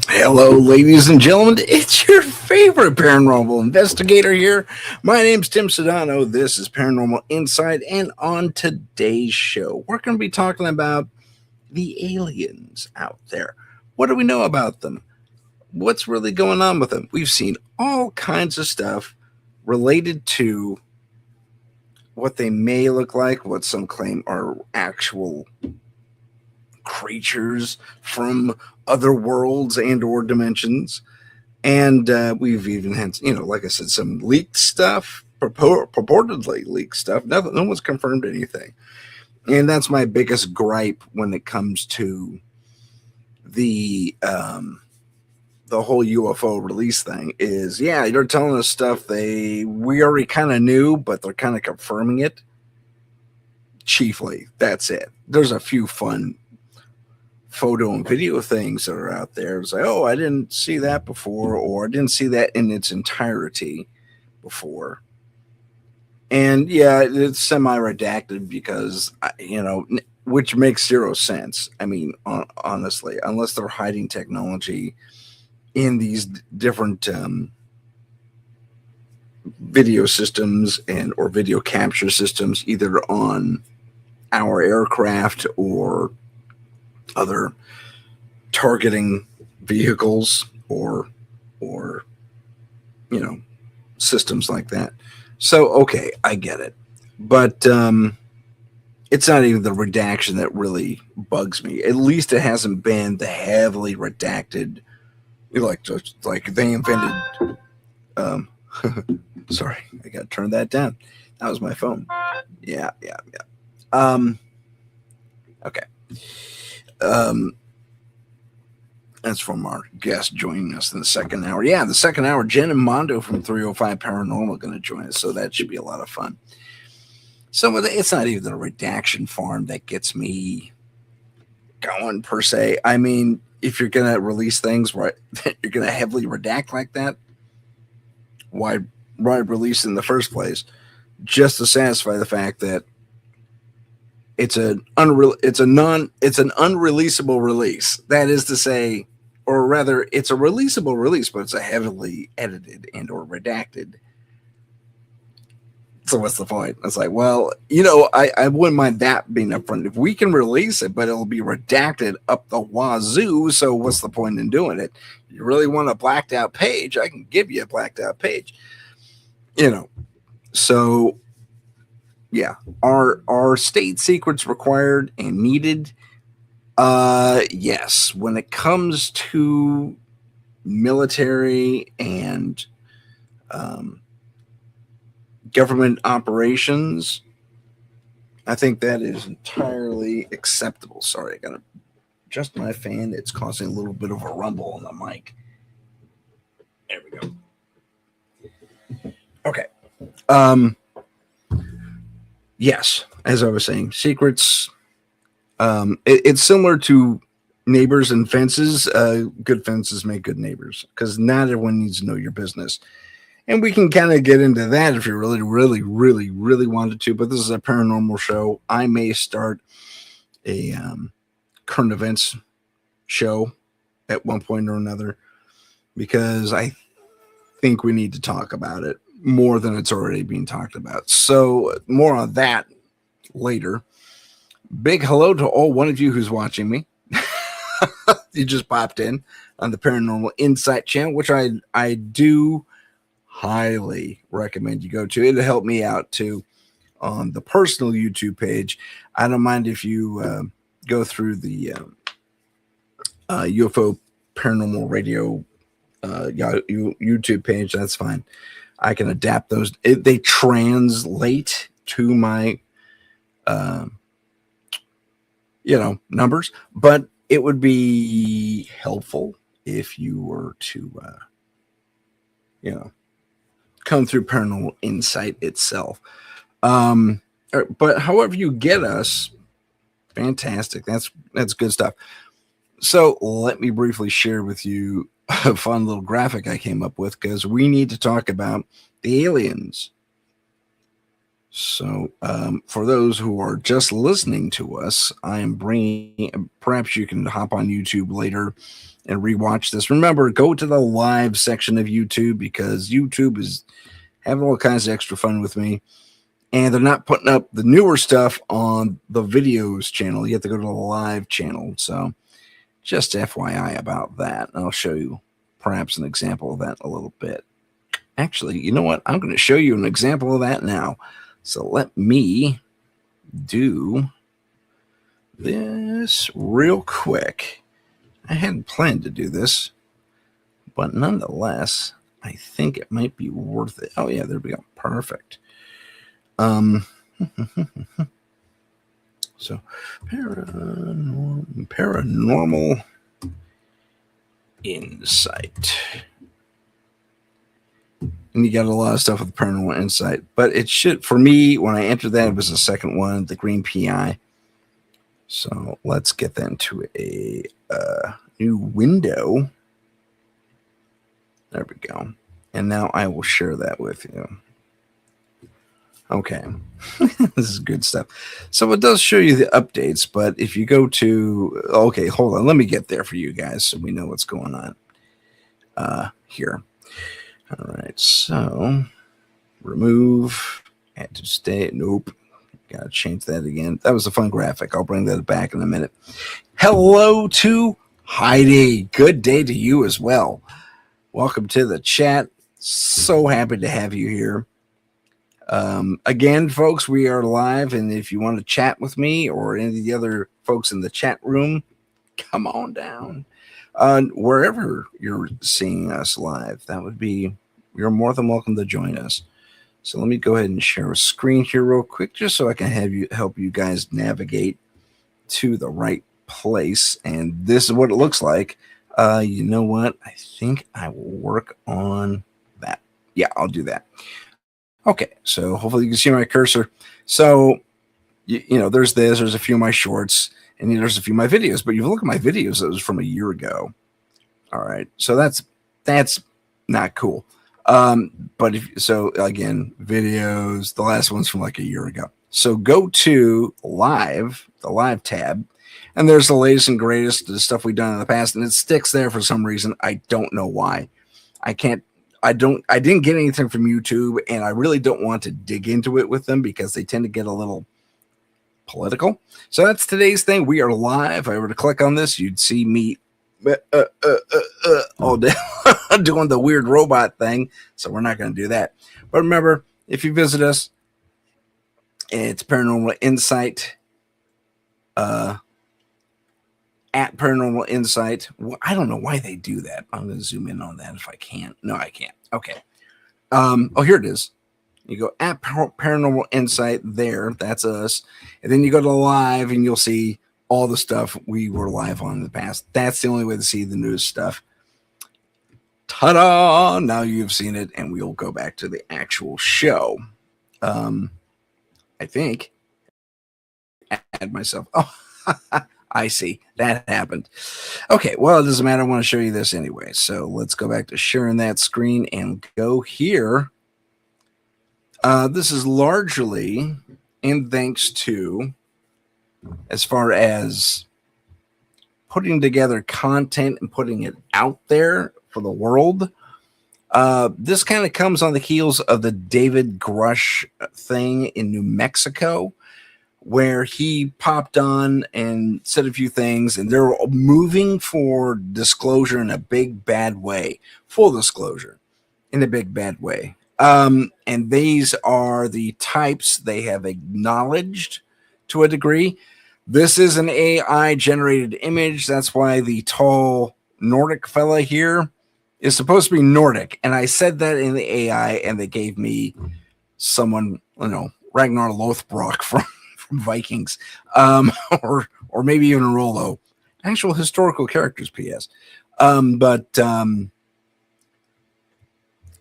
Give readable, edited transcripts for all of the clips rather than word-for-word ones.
Hello, ladies and gentlemen. It's your favorite paranormal investigator here. My name's Tim Sedano. This is Paranormal Insight, and on today's show, we're going to be talking about the aliens out there. What do we know about them? What's really going on with them? We've seen all kinds of stuff related to what they may look like, what some claim are actual creatures from other worlds and or dimensions. And we've even had, like I said, some leaked stuff, purportedly leaked stuff. No one's confirmed anything. And that's my biggest gripe when it comes to the whole UFO release thing is, yeah, they're telling us stuff we already kind of knew, but they're kind of confirming it. Chiefly, that's it. There's a few fun photo and video things that are out there. It's like, oh, I didn't see that before, or I didn't see that in its entirety before. And yeah, it's semi-redacted because, which makes zero sense. I mean, honestly, unless they're hiding technology in these different video systems or video capture systems, either on our aircraft or other targeting vehicles or systems like that. So okay, I get it, but it's not even the redaction that really bugs me. At least it hasn't been the heavily redacted, like they invented. Sorry, I got to turn that down. That was my phone. Yeah. Okay. That's from our guest joining us in the second hour. Yeah, the second hour, Jen Mondo from 305 Paranormal going to join us, so that should be a lot of fun. So it's not even the redaction farm that gets me going, per se. I mean, if you're going to release things where you're going to heavily redact like that, why release in the first place? Just to satisfy the fact that it's an unreleasable release. That is to say, or rather, it's a releasable release, but it's a heavily edited and or redacted. So what's the point? It's like, well, I wouldn't mind that being upfront. If we can release it, but it'll be redacted up the wazoo, so what's the point in doing it? You really want a blacked out page? I can give you a blacked out page. So yeah, are state secrets required and needed? Yes. When it comes to military and government operations, I think that is entirely acceptable. Sorry, I gotta adjust my fan. It's causing a little bit of a rumble on the mic. There we go. Okay. Yes, as I was saying, secrets. It's similar to neighbors and fences. Good fences make good neighbors, because not everyone needs to know your business. And we can kind of get into that if you really, really, really, really wanted to. But this is a paranormal show. I may start a current events show at one point or another, because I think we need to talk about it more than it's already being talked about. So more on that later. Big hello to all one of you who's watching me. You just popped in on the Paranormal Insight channel, which I do highly recommend you go to. It'll help me out too on the personal YouTube page. I don't mind if you go through the UFO Paranormal Radio YouTube page. That's fine. I can adapt those. They translate to my numbers, but it would be helpful if you were to come through Paranormal Insight itself. But however you get us, fantastic. That's good stuff. So let me briefly share with you a fun little graphic I came up with because we need to talk about the aliens. So, for those who are just listening to us, I am bringing, perhaps you can hop on YouTube later and rewatch this. Remember, go to the live section of YouTube because YouTube is having all kinds of extra fun with me. And they're not putting up the newer stuff on the videos channel. You have to go to the live channel. So, just FYI about that. I'll show you perhaps an example of that in a little bit. Actually, you know what? I'm going to show you an example of that now. So let me do this real quick. I hadn't planned to do this, but nonetheless, I think it might be worth it. Oh yeah, there we go. Perfect. So paranormal insight. And you got a lot of stuff with Paranormal Insight. But it should, for me, when I entered that, it was the second one, the green PI. So let's get that into a new window. There we go. And now I will share that with you. Okay. This is good stuff. So it does show you the updates, but if you go to, okay, hold on. Let me get there for you guys so we know what's going on here. All right, so remove, add to state. Nope, got to change that again. That was a fun graphic. I'll bring that back in a minute. Hello to Heidi. Good day to you as well. Welcome to the chat. So happy to have you here. Again, folks, we are live, and if you want to chat with me or any of the other folks in the chat room, come on down. Wherever you're seeing us live, you're more than welcome to join us. So let me go ahead and share a screen here real quick, just so I can help you guys navigate to the right place. And this is what it looks like. You know what? I think I will work on that. Yeah, I'll do that. Okay, so hopefully you can see my cursor. So, you know, there's a few of my shorts, and there's a few of my videos. But if you look at my videos, it was from a year ago. All right, so that's not cool. But again, videos, the last one's from like a year ago. So go to the live tab, and there's the latest and greatest, the stuff we've done in the past, and it sticks there for some reason. I don't know why. I didn't get anything from YouTube, and I really don't want to dig into it with them because they tend to get a little political. So that's today's thing. We are live. If I were to click on this, you'd see me all day doing the weird robot thing. So we're not going to do that. But remember, if you visit us, it's Paranormal Insight at Paranormal Insight. Well, I don't know why they do that. I'm going to zoom in on that if I can. No, I can't. Okay. Oh, here it is. You go at Paranormal Insight there. That's us. And then you go to live and you'll see all the stuff we were live on in the past. That's the only way to see the newest stuff. Ta-da! Now you've seen it, and we'll go back to the actual show. I think. Add myself. Oh, I see. That happened. Okay, well, it doesn't matter. I want to show you this anyway. So let's go back to sharing that screen and go here. This is largely in thanks to, as far as putting together content and putting it out there for the world. This kind of comes on the heels of the David Grush thing in New Mexico, where he popped on and said a few things, and they're moving for disclosure in a big bad way, full disclosure in a big bad way. And these are the types they have acknowledged to a degree. This is an AI generated image. That's why the tall Nordic fella here is supposed to be Nordic. And I said that in the AI, and they gave me someone, Ragnar Lothbrok from Vikings, or maybe even Rollo, actual historical characters. P.S.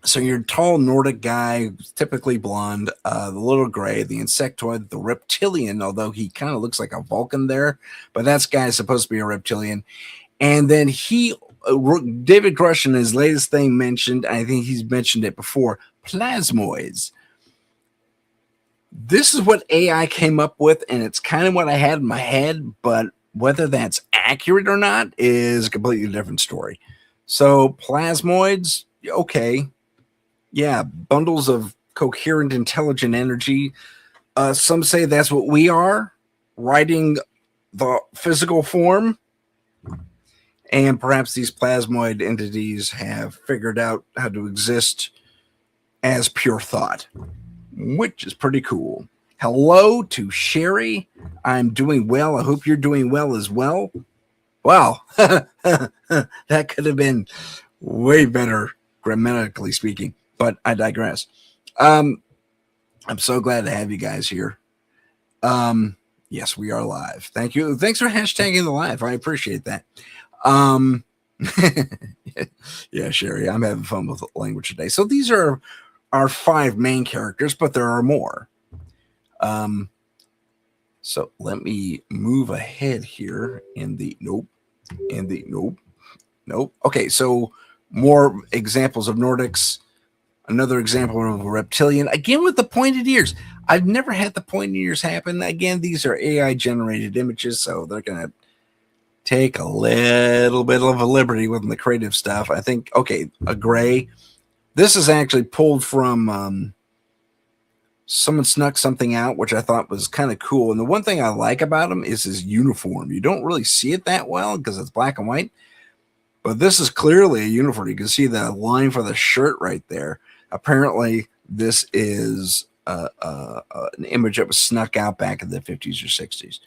So your tall Nordic guy, typically blonde, the little gray, the insectoid, the reptilian, although he kind of looks like a Vulcan there, but that guy is supposed to be a reptilian. And then David Grush in his latest thing mentioned, I think he's mentioned it before, plasmoids. This is what AI came up with, and it's kind of what I had in my head, but whether that's accurate or not is a completely different story. So plasmoids, okay. Yeah, bundles of coherent, intelligent energy. Some say that's what we are, riding the physical form. And perhaps these plasmoid entities have figured out how to exist as pure thought, which is pretty cool. Hello to Sherry. I'm doing well. I hope you're doing well as well. Wow, that could have been way better grammatically speaking, but I digress. I'm so glad to have you guys here. Yes, we are live. Thank you. Thanks for hashtagging the live. I appreciate that. Yeah, Sherry, I'm having fun with language today. So these are our 5 main characters, but there are more. So let me move ahead here in the nope. Okay, so more examples of Nordics. Another example of a reptilian, again with the pointed ears. I've never had the pointed ears happen. Again, these are AI generated images, so they're going to take a little bit of a liberty with the creative stuff. I think, okay, a gray. This is actually pulled from someone snuck something out, which I thought was kind of cool. And the one thing I like about him is his uniform. You don't really see it that well because it's black and white, but this is clearly a uniform. You can see the line for the shirt right there. Apparently, this is an image that was snuck out back in the 50s or 60s.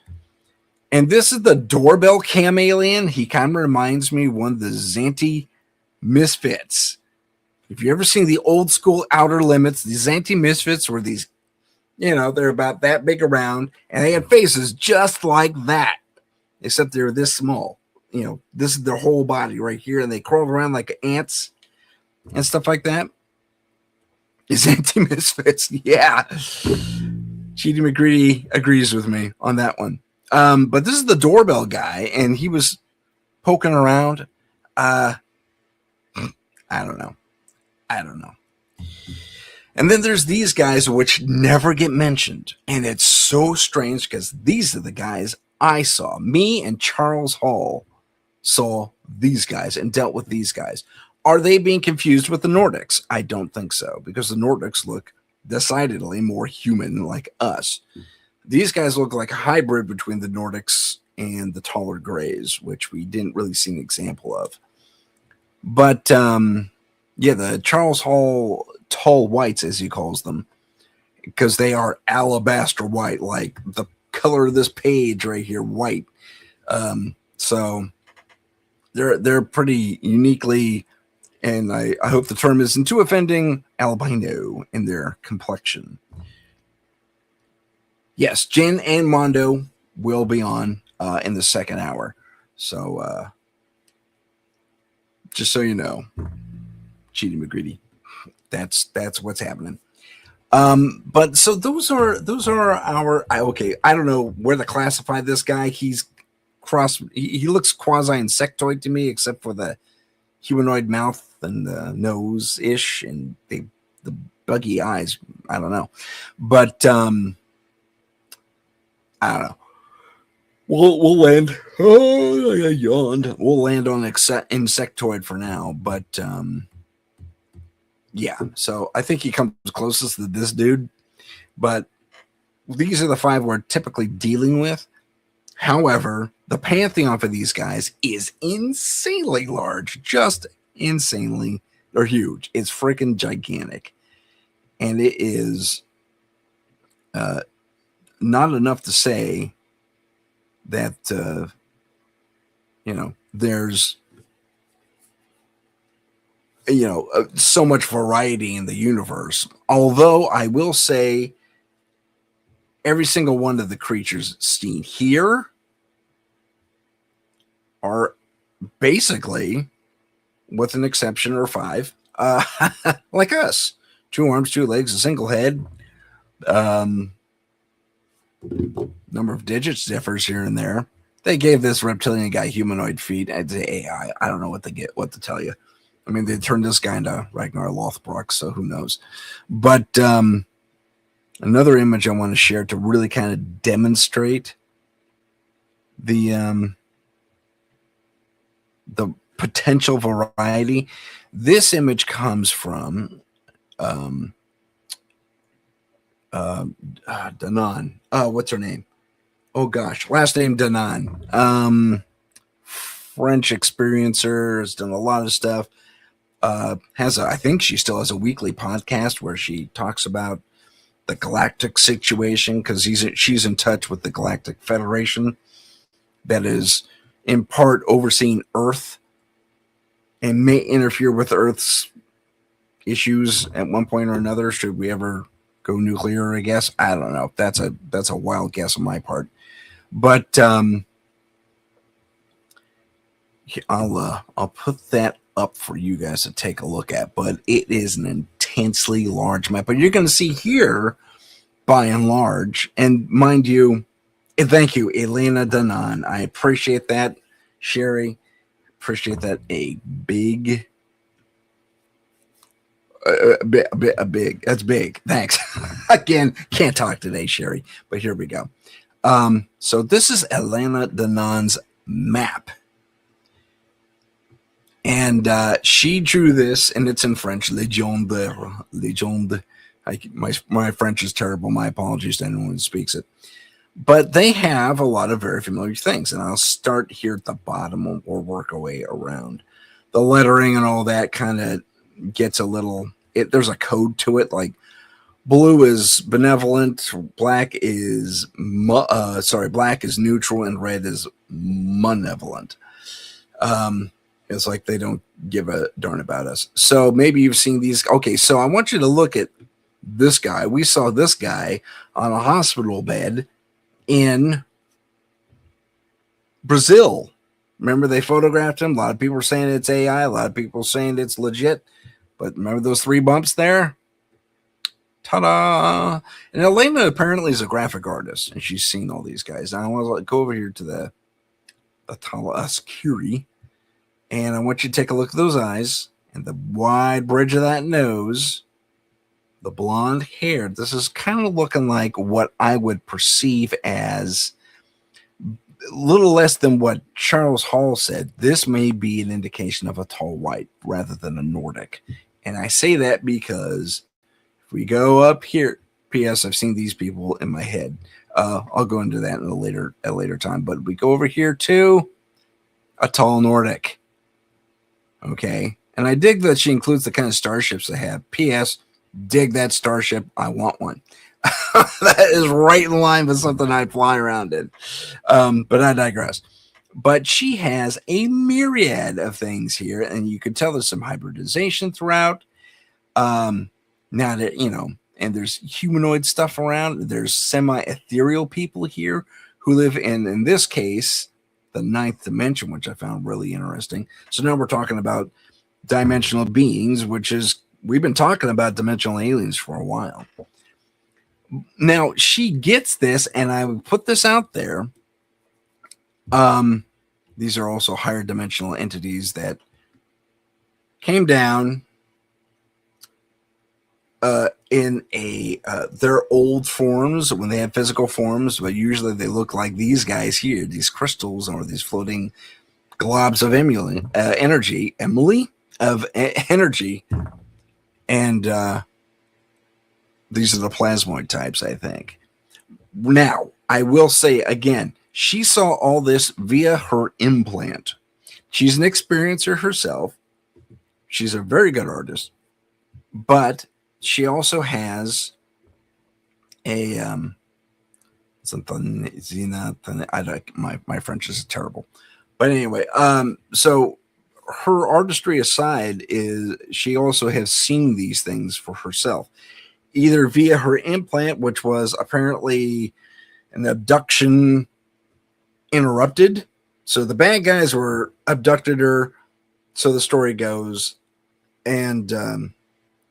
And this is the doorbell cam alien. He kind of reminds me of one of the Xanti Misfits. If you've ever seen the old school Outer Limits, the Xanti Misfits were these, they're about that big around, and they had faces just like that, except they're this small. This is their whole body right here, and they crawled around like ants and stuff like that. Xanti Misfits, yeah. Cheaty McGreedy agrees with me on that one. But this is the doorbell guy, and he was poking around. I don't know. And then there's these guys which never get mentioned. And it's so strange because these are the guys I saw. Me and Charles Hall saw these guys and dealt with these guys. Are they being confused with the Nordics? I don't think so, because the Nordics look decidedly more human like us. These guys look like a hybrid between the Nordics and the taller grays, which we didn't really see an example of. But yeah, the Charles Hall tall whites, as he calls them, because they are alabaster white, like the color of this page right here, white. So they're pretty uniquely, and I hope the term isn't too offending, albino in their complexion. Yes, Jen and Mondo will be on in the second hour. So just so you know, Cheaty McGreedy, that's what's happening. But so those are our okay. I don't know where to classify this guy. He looks quasi insectoid to me, except for the humanoid mouth and the nose ish and the buggy eyes. I don't know, but I don't know. We'll land. Oh, I yawned. We'll land on insectoid for now, but yeah. So I think he comes closest to this dude, but these are the 5 we're typically dealing with. However, the pantheon for these guys is insanely large, just insanely. They're huge. It's freaking gigantic, and it is not enough to say that there's so much variety in the universe. Although I will say every single one of the creatures seen here are basically, with an exception or 5, like us. 2 arms, 2 legs, a single head. Number of digits differs here and there. They gave this reptilian guy humanoid feet. It's AI. I don't know what to tell you. I mean, they turned this guy into Ragnar Lothbrok, so who knows? But another image I want to share to really kind of demonstrate the potential variety. This image comes from Danan. What's her name? Oh gosh, last name Danan. French experiencer, has done a lot of stuff. I think she still has a weekly podcast where she talks about the galactic situation because she's in touch with the Galactic Federation that is in part overseeing Earth and may interfere with Earth's issues at one point or another. Should we ever go nuclear? I guess I don't know. That's a wild guess on my part, but I'll put that up for you guys to take a look at. But it is an intensely large map, but you're going to see here, by and large, and mind you, and thank you, Elena Danan. I appreciate that, Sherry. Appreciate that. A big. That's big. Thanks. Again, can't talk today, Sherry, but here we go. So this is Elena Danan's map. And she drew this, and it's in French. Legende. My French is terrible. My apologies to anyone who speaks it. But they have a lot of very familiar things. And I'll start here at the bottom or work our way around. The lettering and all that kind of gets a little... There's a code to it. Like blue is benevolent, black is neutral, and red is malevolent. It's like they don't give a darn about us. So maybe you've seen these. Okay, so I want you to look at this guy. We saw this guy on a hospital bed in Brazil. Remember they photographed him? A lot of people are saying it's AI. A lot of people are saying it's legit. But remember those 3 bumps there? Ta-da! And Elena apparently is a graphic artist, and she's seen all these guys. Now I want to go over here to the Talascuri. And I want you to take a look at those eyes and the wide bridge of that nose, the blonde hair. This is kind of looking like what I would perceive as a little less than what Charles Hall said. This may be an indication of a tall white rather than a Nordic. And I say that because if we go up here, P.S. I've seen these people in my head. I'll go into that in a later time. But we go over here to a tall Nordic. Okay, and I dig that she includes the kind of starships they have. P.S. Dig that starship. I want one. That is right in line with something I'd fly around in. But I digress. But she has a myriad of things here, and you can tell there's some hybridization throughout. Now that, and there's humanoid stuff around. There's semi-ethereal people here who live in this case, the 9th dimension, which I found really interesting. So now we're talking about dimensional beings, we've been talking about dimensional aliens for a while. Now she gets this, and I would put this out there. These are also higher dimensional entities that came down in their old forms when they have physical forms, but usually they look like these guys here, these crystals or these floating globs of energy, and these are the plasmoid types, I think. Now, I will say again, she saw all this via her implant. She's an experiencer herself. She's a very good artist, but she also has a something. My French is terrible, but anyway. So her artistry aside, she also has seen these things for herself, either via her implant, which was apparently an abduction interrupted. So the bad guys abducted her, so the story goes, and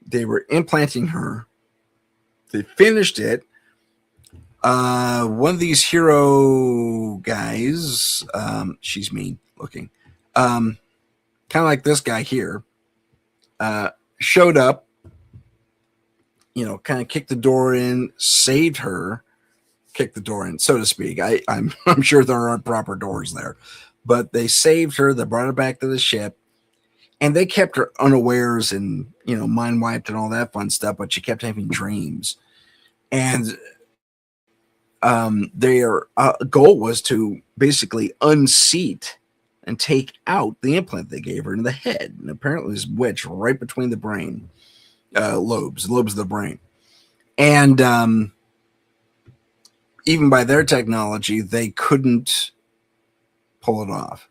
they were implanting her. They finished it. One of these hero guys, she's mean looking, kind of like this guy here, showed up, kind of kicked the door in, saved her, kicked the door in, so to speak. I'm sure there aren't proper doors there, but they saved her. They brought her back to the ship, and they kept her unawares and mind wiped and all that fun stuff. But she kept having dreams, and their goal was to basically unseat and take out the implant they gave her in the head, and apparently it was wedged right between the brain lobes of the brain, and even by their technology, they couldn't pull it off.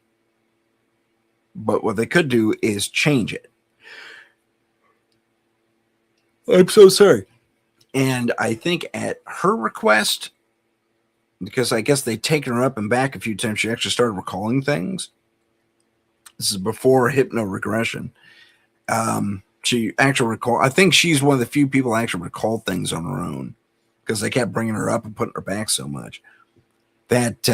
But what they could do is change it. I'm so sorry. And I think at her request, because I guess they'd taken her up and back a few times, she actually started recalling things. This is before hypnoregression. She actually recalled. I think she's one of the few people that actually recalled things on her own, because they kept bringing her up and putting her back so much that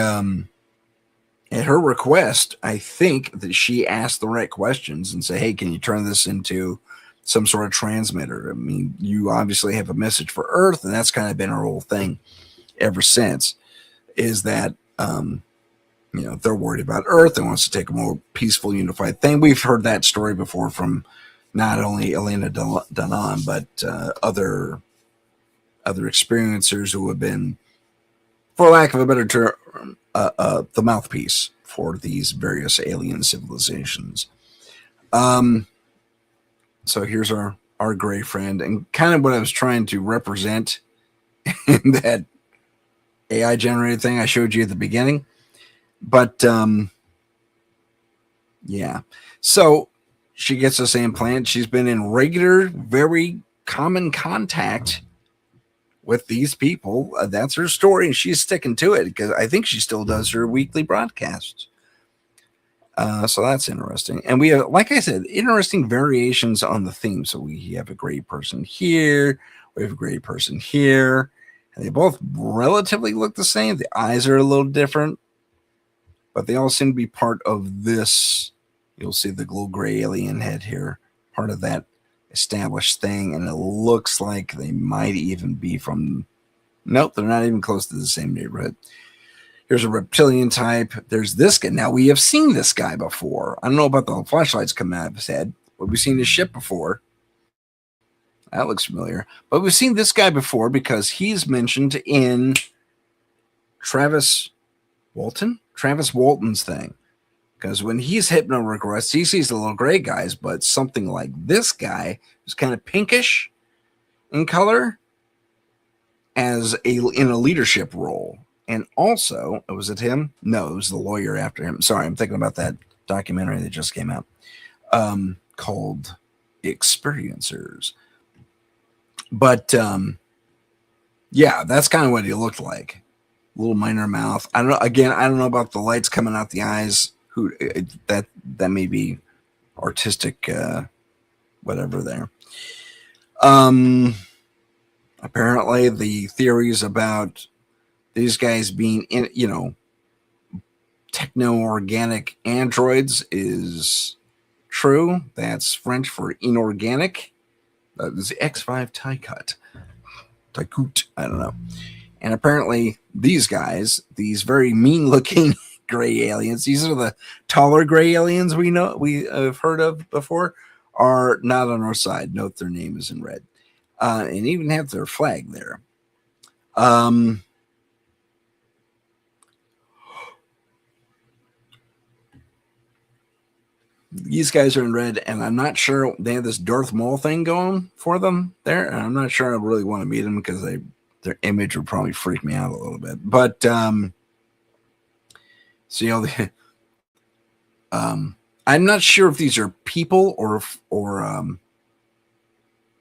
at her request, I think that she asked the right questions and say, hey, can you turn this into some sort of transmitter? I mean, you obviously have a message for Earth, and that's kind of been her whole thing ever since, is that, they're worried about Earth and wants to take a more peaceful, unified thing. We've heard that story before from not only Elena Danan, but other experiencers who have been, for lack of a better term, the mouthpiece for these various alien civilizations. So here's our gray friend, and kind of what I was trying to represent in that AI generated thing I showed you at the beginning. But yeah, so she gets this implant. She's been in regular, very common contact with these people. That's her story, and she's sticking to it, because I think she still does her weekly broadcasts. So that's interesting. And we have, like I said, interesting variations on the theme. So we have a gray person here, we have a gray person here, and they both relatively look the same. The eyes are a little different, but they all seem to be part of this. You'll see the little gray alien head here, part of that established thing, and it looks like they might even be from, nope, they're not even close to the same neighborhood. Here's a reptilian type. There's this guy. Now, we have seen this guy before. I don't know about the flashlights coming out of his head, but we've seen his ship before. That looks familiar. But we've seen this guy before because he's mentioned in Travis Walton's thing. Because when he's hypno-regressed, he sees the little gray guys, but something like this guy is kind of pinkish in color in a leadership role. And also, was it him? No, it was the lawyer after him. Sorry, I'm thinking about that documentary that just came out called Experiencers. But yeah, that's kind of what he looked like. Little minor mouth. I don't know. Again, I don't know about the lights coming out the eyes. That may be artistic, whatever there. Apparently, the theories about these guys being techno-organic androids is true. That's French for inorganic. That is the X5 Taikut. I don't know. And apparently these guys, these very mean-looking gray aliens, these are the taller gray aliens we have heard of before, are not on our side. Note their name is in red. And even have their flag there. These guys are in red, and I'm not sure they have this Darth Maul thing going for them there. And I'm not sure I really want to meet them because their image would probably freak me out a little bit. But I'm not sure if these are people or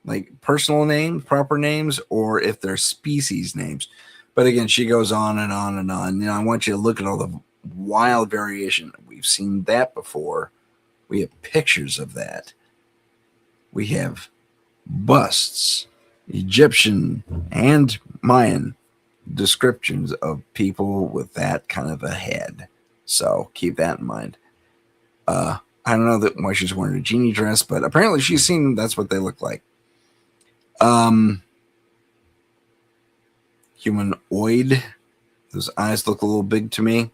like personal names, proper names, or if they're species names. But again, she goes on and on and on. I want you to look at all the wild variation. We've seen that before. We have pictures of that. We have busts, Egyptian and Mayan, descriptions of people with that kind of a head. So keep that in mind. I don't know why she's wearing a genie dress, but apparently she's seen that's what they look like. Humanoid. Those eyes look a little big to me.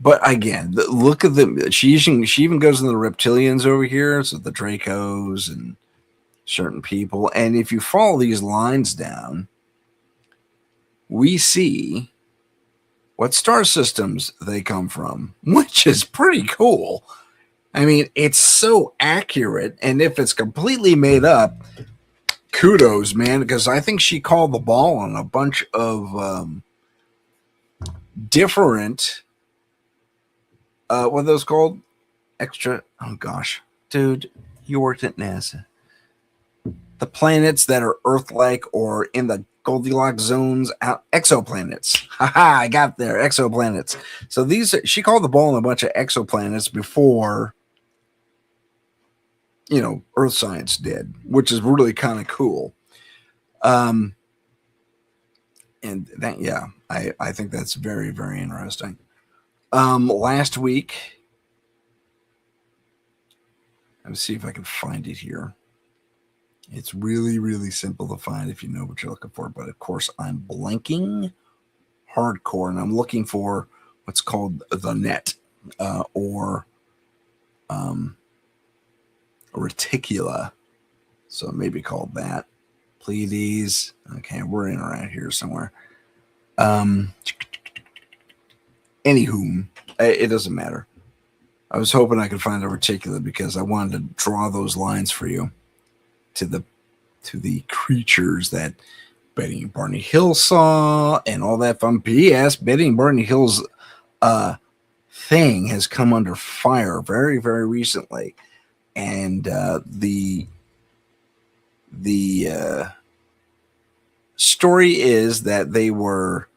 But again, look at them. She even goes into the reptilians over here, so the Dracos and certain people. And if you follow these lines down, we see what star systems they come from, which is pretty cool. I mean, it's so accurate. And if it's completely made up, kudos, man, because I think she called the ball on a bunch of different, what are those called? Extra, oh gosh, dude, you worked at NASA. The planets that are Earth-like or in the Goldilocks zones, exoplanets. Haha, I got there, exoplanets. So she called the ball on a bunch of exoplanets before, Earth science did, which is really kind of cool. And that, yeah, I think that's very, very interesting. Last week, let's see if I can find it here. It's really, really simple to find if you know what you're looking for. But of course, I'm blanking hardcore, and I'm looking for what's called the net, or reticula. So it may be called that. Pleiades. Okay, we're in around here somewhere. Anywho, it doesn't matter. I was hoping I could find a reticula because I wanted to draw those lines for you to the creatures that Betty and Barney Hill saw and all that fun. P.S. Betty and Barney Hill's thing has come under fire very, very recently. And the story is that they were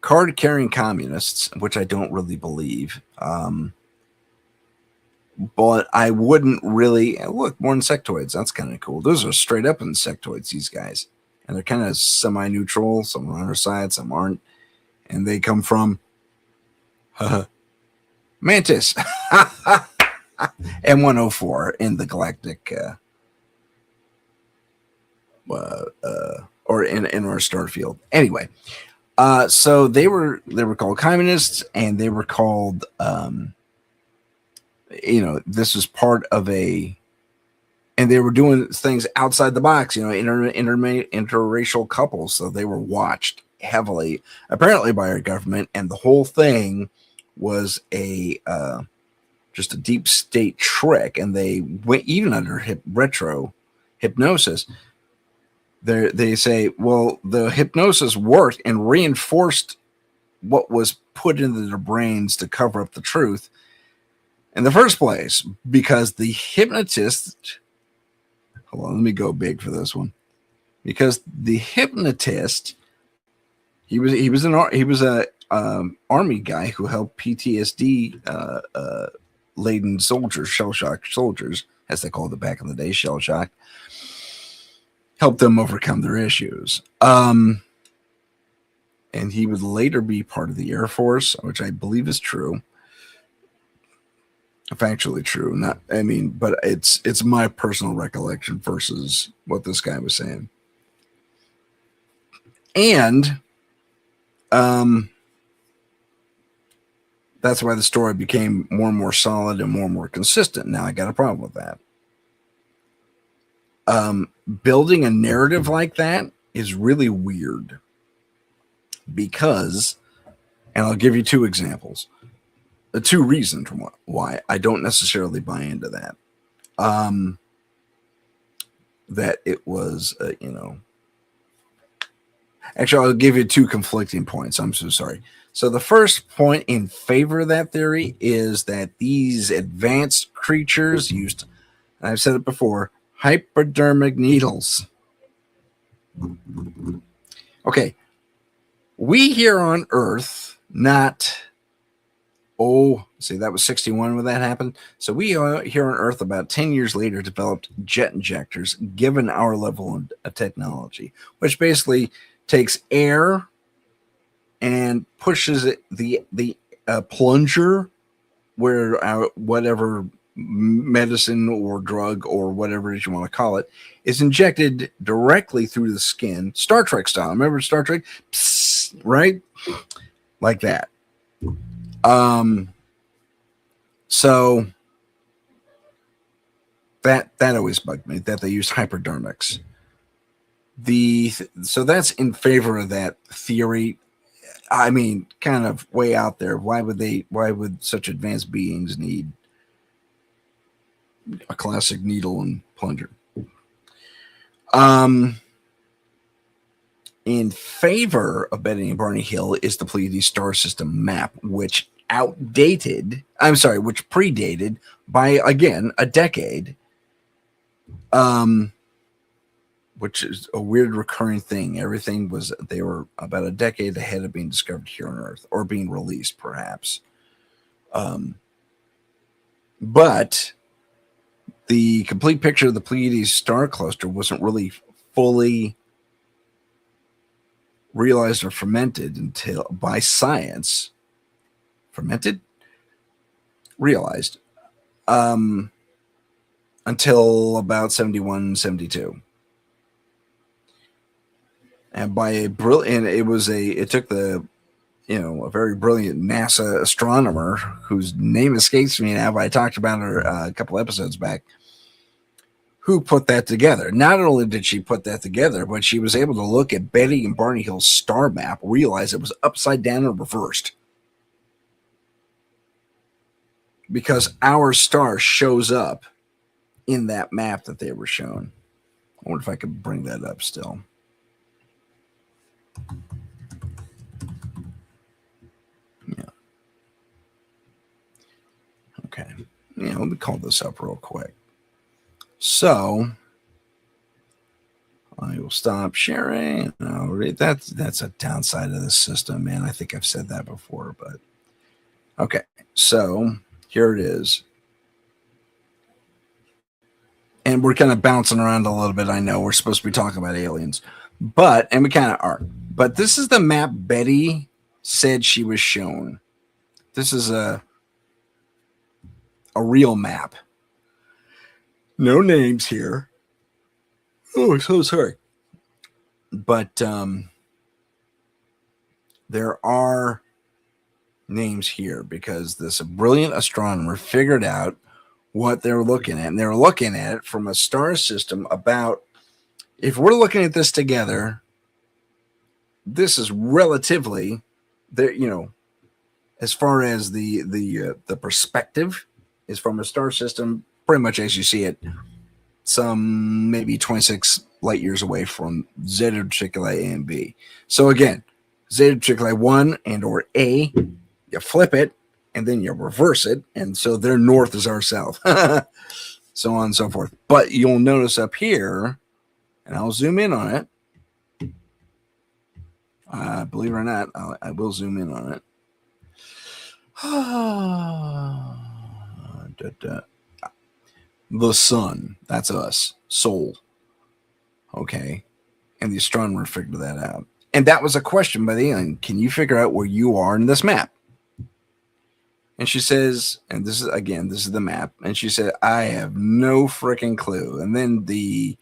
card-carrying communists, which I don't really believe. But I wouldn't really look more insectoids. That's kind of cool. Those are straight up insectoids, these guys. And they're kind of semi-neutral. Some are on our side, some aren't. And they come from Mantis. M104 in the galactic or in our star field. Anyway, so they were called communists, and they were called this was part of and they were doing things outside the box, interracial couples. So they were watched heavily, apparently, by our government, and the whole thing was just a deep state trick. And they went even under retro hypnosis. They say, well, the hypnosis worked and reinforced what was put into their brains to cover up the truth in the first place, because the hypnotist, hold on, let me go big for this one, because the hypnotist, he was a army guy who helped PTSD laden soldiers, shell-shocked soldiers, as they called it back in the day, shell-shocked, helped them overcome their issues. And he would later be part of the Air Force, which I believe is true. Factually true. But it's my personal recollection versus what this guy was saying. And that's why the story became more and more solid and more consistent. Now I got a problem with that. Building a narrative like that is really weird because, and I'll give you two examples, the two reasons why I don't necessarily buy into that. That it was, actually, I'll give you two conflicting points. I'm so sorry. So the first point in favor of that theory is that these advanced creatures used, and I've said it before, hypodermic needles. Okay. We here on Earth, that was 61 when that happened. So we here on Earth about 10 years later developed jet injectors given our level of technology, which basically takes air and pushes it, the plunger where whatever medicine or drug or whatever it is you want to call it is injected directly through the skin, Star Trek style. Remember Star Trek? Psst, right? Like that. So that always bugged me, that they used hypodermics. So that's in favor of that theory. I mean, kind of way out there. Why would such advanced beings need a classic needle and plunger? In favor of Betty and Barney Hill is the Pleiades star system map, which predated by, again, a decade. Which is a weird recurring thing. They were about a decade ahead of being discovered here on Earth, or being released, perhaps. But the complete picture of the Pleiades star cluster wasn't really fully realized or fermented by science. Realized until about 71, 72. And by a brilliant, it took a very brilliant NASA astronomer whose name escapes me now, but I talked about her a couple episodes back, who put that together. Not only did she put that together, but she was able to look at Betty and Barney Hill's star map, realize it was upside down and reversed. Because our star shows up in that map that they were shown. I wonder if I could bring that up still. Yeah. Okay. Yeah, let me call this up real quick. So I will stop sharing. I'll read that. That's a downside of the system, man. I think I've said that before, but okay. So here it is. And we're kind of bouncing around a little bit. I know we're supposed to be talking about aliens, and we kind of are. But this is the map Betty said she was shown. This is a real map. No names here. Oh, so sorry. But there are names here because this brilliant astronomer figured out what they're looking at. And they're looking at it from a star system about, if we're looking at this together, this is relatively there, as far as the perspective is from a star system, pretty much as you see it, some maybe 26 light years away from Zeta Reticuli A and B. So again, Zeta Reticuli 1 and or A, you flip it and then you reverse it, and so their north is our south, so on and so forth. But you'll notice up here, and I'll zoom in on it. Believe it or not, I will zoom in on it. The sun, that's us, soul. Okay. And the astronomer figured that out. And that was a question by the alien. Can you figure out where you are in this map? And she says, and this is the map. And she said, I have no freaking clue. And then the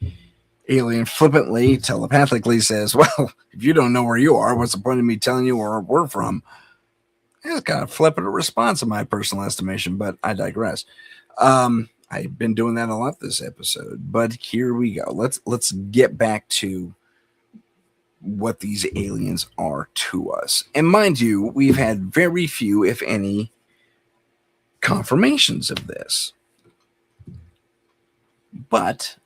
alien flippantly, telepathically says, well, if you don't know where you are, what's the point of me telling you where we're from? It's kind of flippant response in my personal estimation, but I digress. I've been doing that a lot this episode, but here we go. Let's get back to what these aliens are to us. And mind you, we've had very few, if any, confirmations of this. But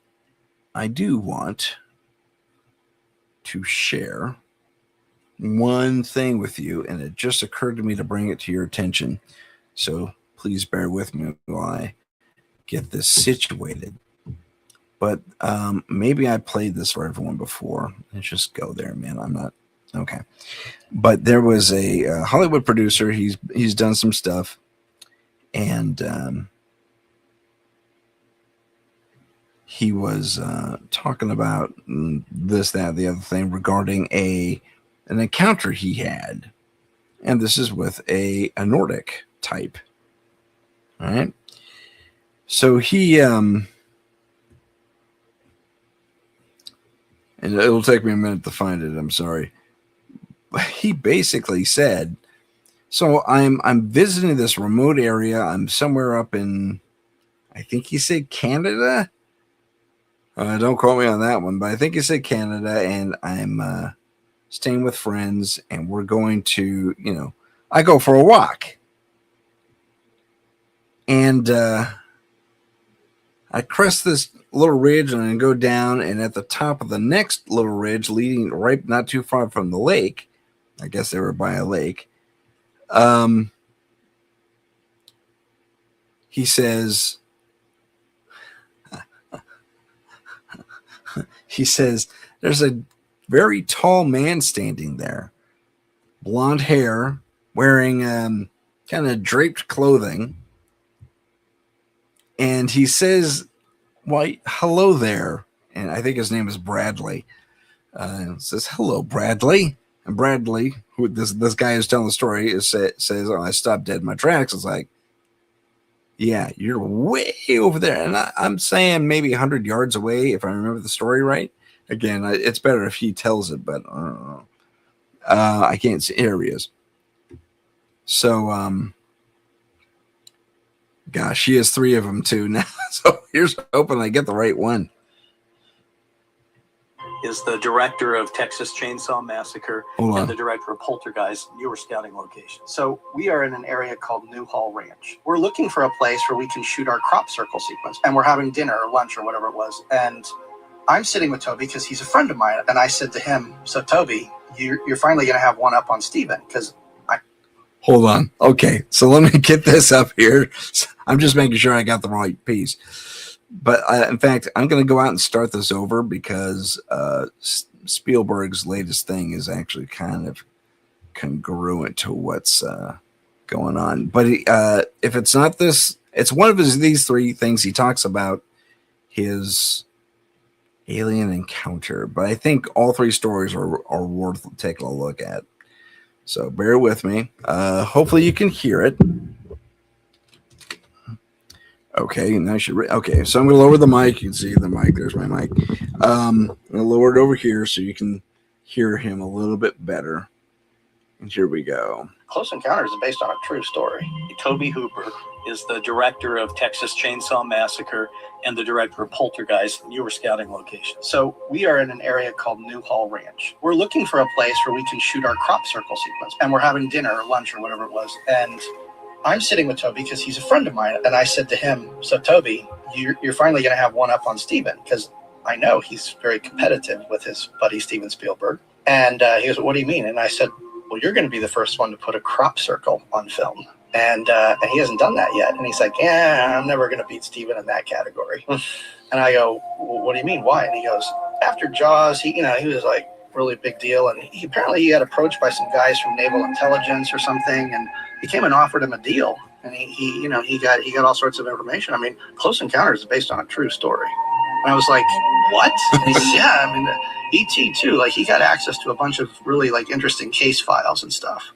I do want to share one thing with you, and it just occurred to me to bring it to your attention. So please bear with me while I get this situated. But maybe I played this for everyone before. Let's just go there, man. I'm not okay. But there was a Hollywood producer. He's done some stuff, and he was talking about this, that, the other thing regarding an encounter he had, and this is with a Nordic type. All right, so he and it'll take me a minute to find it. I'm sorry. He basically said, "So I'm visiting this remote area. I'm somewhere up in, I think he said Canada. Don't quote me on that one, but I think he said Canada, and I'm staying with friends, and we're going to, I go for a walk, and I crest this little ridge and I go down, and at the top of the next little ridge, leading right not too far from the lake, I guess they were by a lake. He says." He says, "There's a very tall man standing there, blonde hair, wearing kind of draped clothing." And he says, "Why, hello there." And I think his name is Bradley. Says, "Hello, Bradley." And Bradley, who this guy is telling the story, says, "Oh, I stopped dead in my tracks." It's like, yeah, you're way over there. And I'm saying maybe 100 yards away, if I remember the story right. Again, it's better if he tells it, but I don't know. I can't see. Here he is. So, gosh, he has 3 of them too now. So here's hoping I get the right one. Is the director of Texas Chainsaw Massacre and the director of Poltergeist. You were scouting location. So we are in an area called Newhall Ranch. We're looking for a place where we can shoot our crop circle sequence, and we're having dinner or lunch or whatever it was. And I'm sitting with Toby because he's a friend of mine, and I said to him, "So Toby, you're finally going to have one up on Steven, because Hold on. Okay, so let me get this up here. I'm just making sure I got the right piece. But in fact, I'm going to go out and start this over because Spielberg's latest thing is actually kind of congruent to what's going on. But if it's not this, it's one of these 3 things. He talks about his alien encounter, but I think all 3 stories are worth taking a look at. So bear with me. Hopefully you can hear it. Okay, now okay, so I'm going to lower the mic. You can see the mic. There's my mic. I'm going to lower it over here so you can hear him a little bit better. And here we go. Close Encounters is based on a true story. Toby Hooper is the director of Texas Chainsaw Massacre and the director of Poltergeist. You were scouting location. So we are in an area called Newhall Ranch. We're looking for a place where we can shoot our crop circle sequence, and we're having dinner or lunch or whatever it was. And I'm sitting with Toby because he's a friend of mine, and I said to him, "So Toby, you're finally going to have one up on Steven, because I know he's very competitive with his buddy Steven Spielberg." And he goes, "What do you mean?" And I said, "Well, you're going to be the first one to put a crop circle on film." And he hasn't done that yet. And he's like, "Yeah, I'm never going to beat Steven in that category." And I go, "Well, what do you mean? Why?" And he goes, "After Jaws, he was like really big deal. And he got approached by some guys from Naval Intelligence or something, and he came and offered him a deal. And he got all sorts of information. I mean, Close Encounters is based on a true story." And I was like, "What?" And he said, "Yeah, I mean, E.T. too. Like, he got access to a bunch of really like interesting case files and stuff."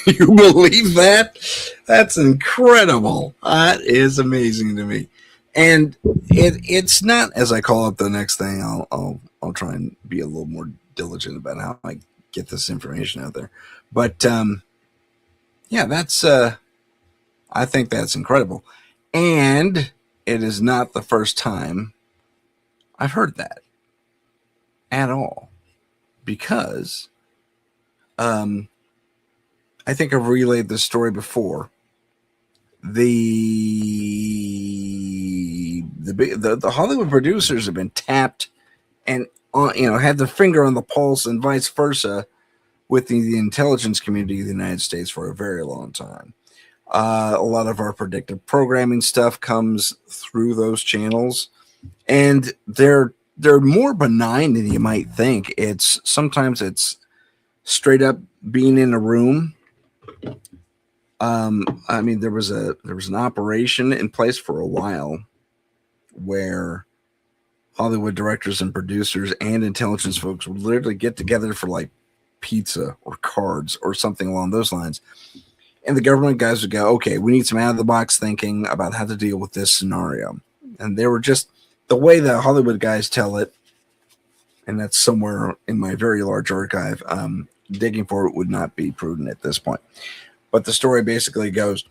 You believe that? That's incredible. That is amazing to me. And it's not, as I call it the next thing, I'll try and be a little more diligent about how I get this information out there. But yeah, that's I think that's incredible. And it is not the first time I've heard that at all, because I think I've relayed this story before. The Hollywood producers have been tapped and had their finger on the pulse and vice versa with the intelligence community of the United States for a very long time. A lot of our predictive programming stuff comes through those channels, and they're more benign than you might think. Sometimes it's straight up being in a room. I mean, there was an operation in place for a while where Hollywood directors and producers and intelligence folks would literally get together for like pizza or cards or something along those lines. And the government guys would go, okay, we need some out of the box thinking about how to deal with this scenario. And they were just the way that Hollywood guys tell it. And that's somewhere in my very large archive. Digging for it would not be prudent at this point. But the story basically goes,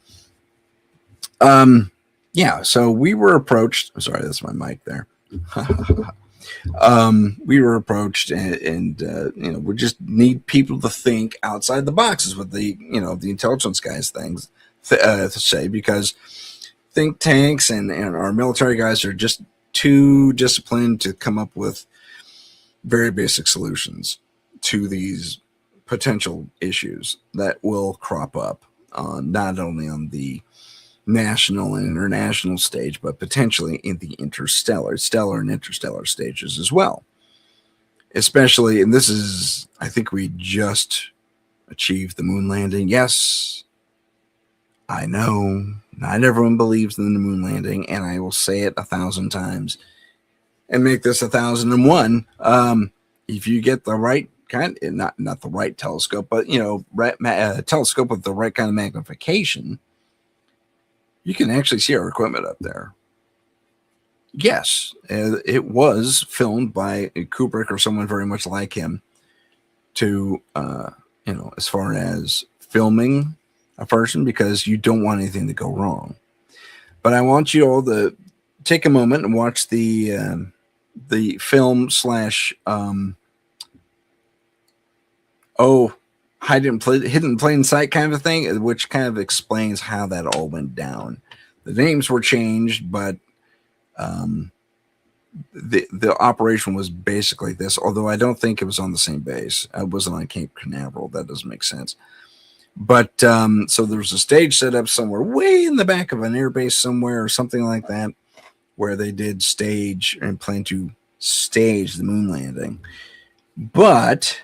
yeah, so we were approached. I'm sorry, that's my mic there. We were approached and we just need people to think outside the boxes with the intelligence guys things to say, because think tanks and our military guys are just too disciplined to come up with very basic solutions to these potential issues that will crop up not only on the national and international stage, but potentially in the stellar and interstellar stages as well. Especially, and this is, I think we just achieved the moon landing. Yes, I know not everyone believes in the moon landing, and I will say it 1,000 times and make this 1,001. If you get the right kind, not the right telescope, but telescope with the right kind of magnification, you can actually see our equipment up there. Yes, it was filmed by Kubrick or someone very much like him to, as far as filming a person, because you don't want anything to go wrong. But I want you all to take a moment and watch the film slash hidden plain sight kind of thing, which kind of explains how that all went down. The names were changed, but the operation was basically this, although I don't think it was on the same base. It wasn't on Cape Canaveral. That doesn't make sense. But so there was a stage set up somewhere way in the back of an airbase somewhere or something like that, where they did stage and plan to stage the moon landing. But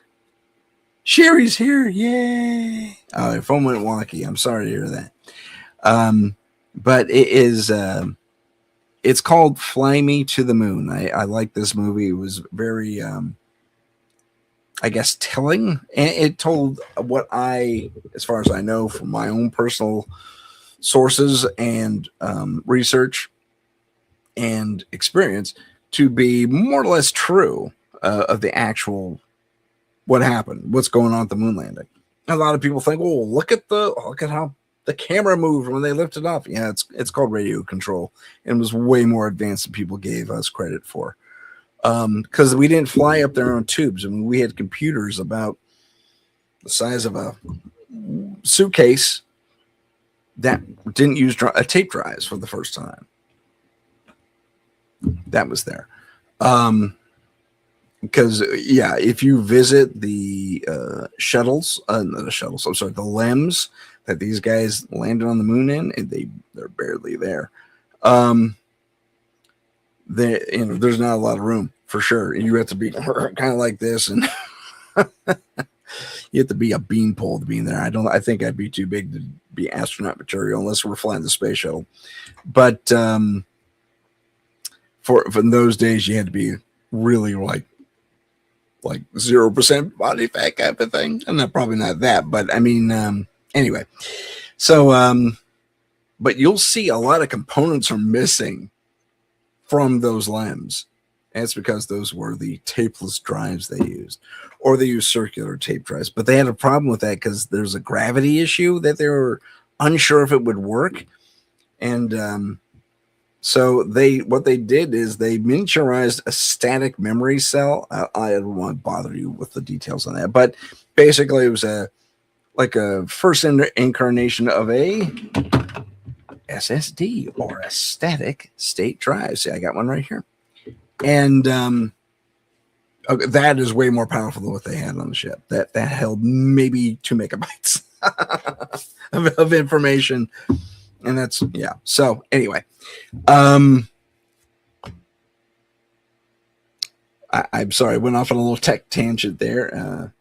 Sherry's here. Yay. Oh, your phone went wonky. I'm sorry to hear that. But it is, it's called Fly Me to the Moon. I like this movie. It was very, I guess, telling. And it told what as far as I know from my own personal sources and research and experience, to be more or less true of the actual what happened, what's going on at the moon landing. A lot of people think, oh, look at how the camera moved when they lifted off. Yeah, it's called radio control, and was way more advanced than people gave us credit for. Because we didn't fly up there on tubes. I mean, we had computers about the size of a suitcase that didn't use tape drives for the first time. That was there. Because if you visit the shuttles, not the shuttles, I'm sorry, the LEMs that these guys landed on the moon in, and they're barely there. There's not a lot of room for sure. You have to be kind of like this, and you have to be a beanpole to be in there. I think I'd be too big to be astronaut material unless we're flying the space shuttle. But for those days, you had to be really like 0% body fat type of thing. And probably not that, but I mean, anyway. So, but you'll see a lot of components are missing from those LEMs. And it's because those were the tapeless drives they used, or they used circular tape drives. But they had a problem with that because there's a gravity issue that they were unsure if it would work. And so what they did is they miniaturized a static memory cell. I don't want to bother you with the details on that, but basically it was a first incarnation of a SSD, or a static state drive. See, I got one right here. And that is way more powerful than what they had on the ship. That held maybe 2 megabytes of information. And that's, yeah. So anyway, I'm sorry, I went off on a little tech tangent there.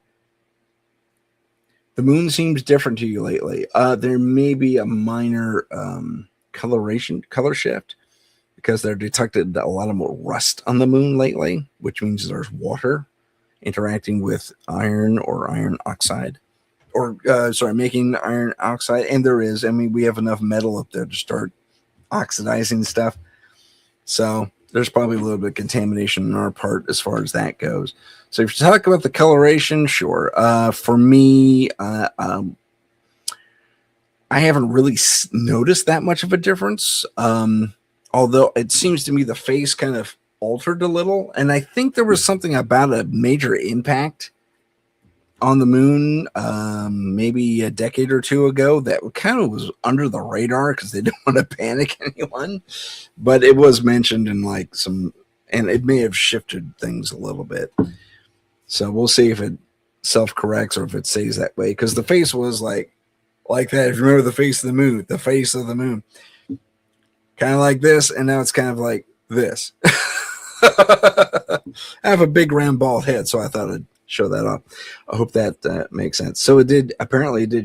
The moon seems different to you lately. There may be a minor color shift. because they're detected a lot of more rust on the moon lately, which means there's water interacting with iron or iron oxide, or making iron oxide. And there is, I mean, we have enough metal up there to start oxidizing stuff. So there's probably a little bit of contamination on our part as far as that goes. So if you talk about the coloration, sure. For me, I haven't really noticed that much of a difference. Although it seems to me the face kind of altered a little. And I think there was something about a major impact on the moon maybe a decade or two ago that kind of was under the radar because they didn't want to panic anyone. But it was mentioned in like some, and it may have shifted things a little bit. So we'll see if it self-corrects or if it stays that way. Because the face was like that. If you remember the face of the moon, kind of like this, and now it's kind of like this. I have a big round bald head, so I thought I'd show that off. I hope that makes sense. So it did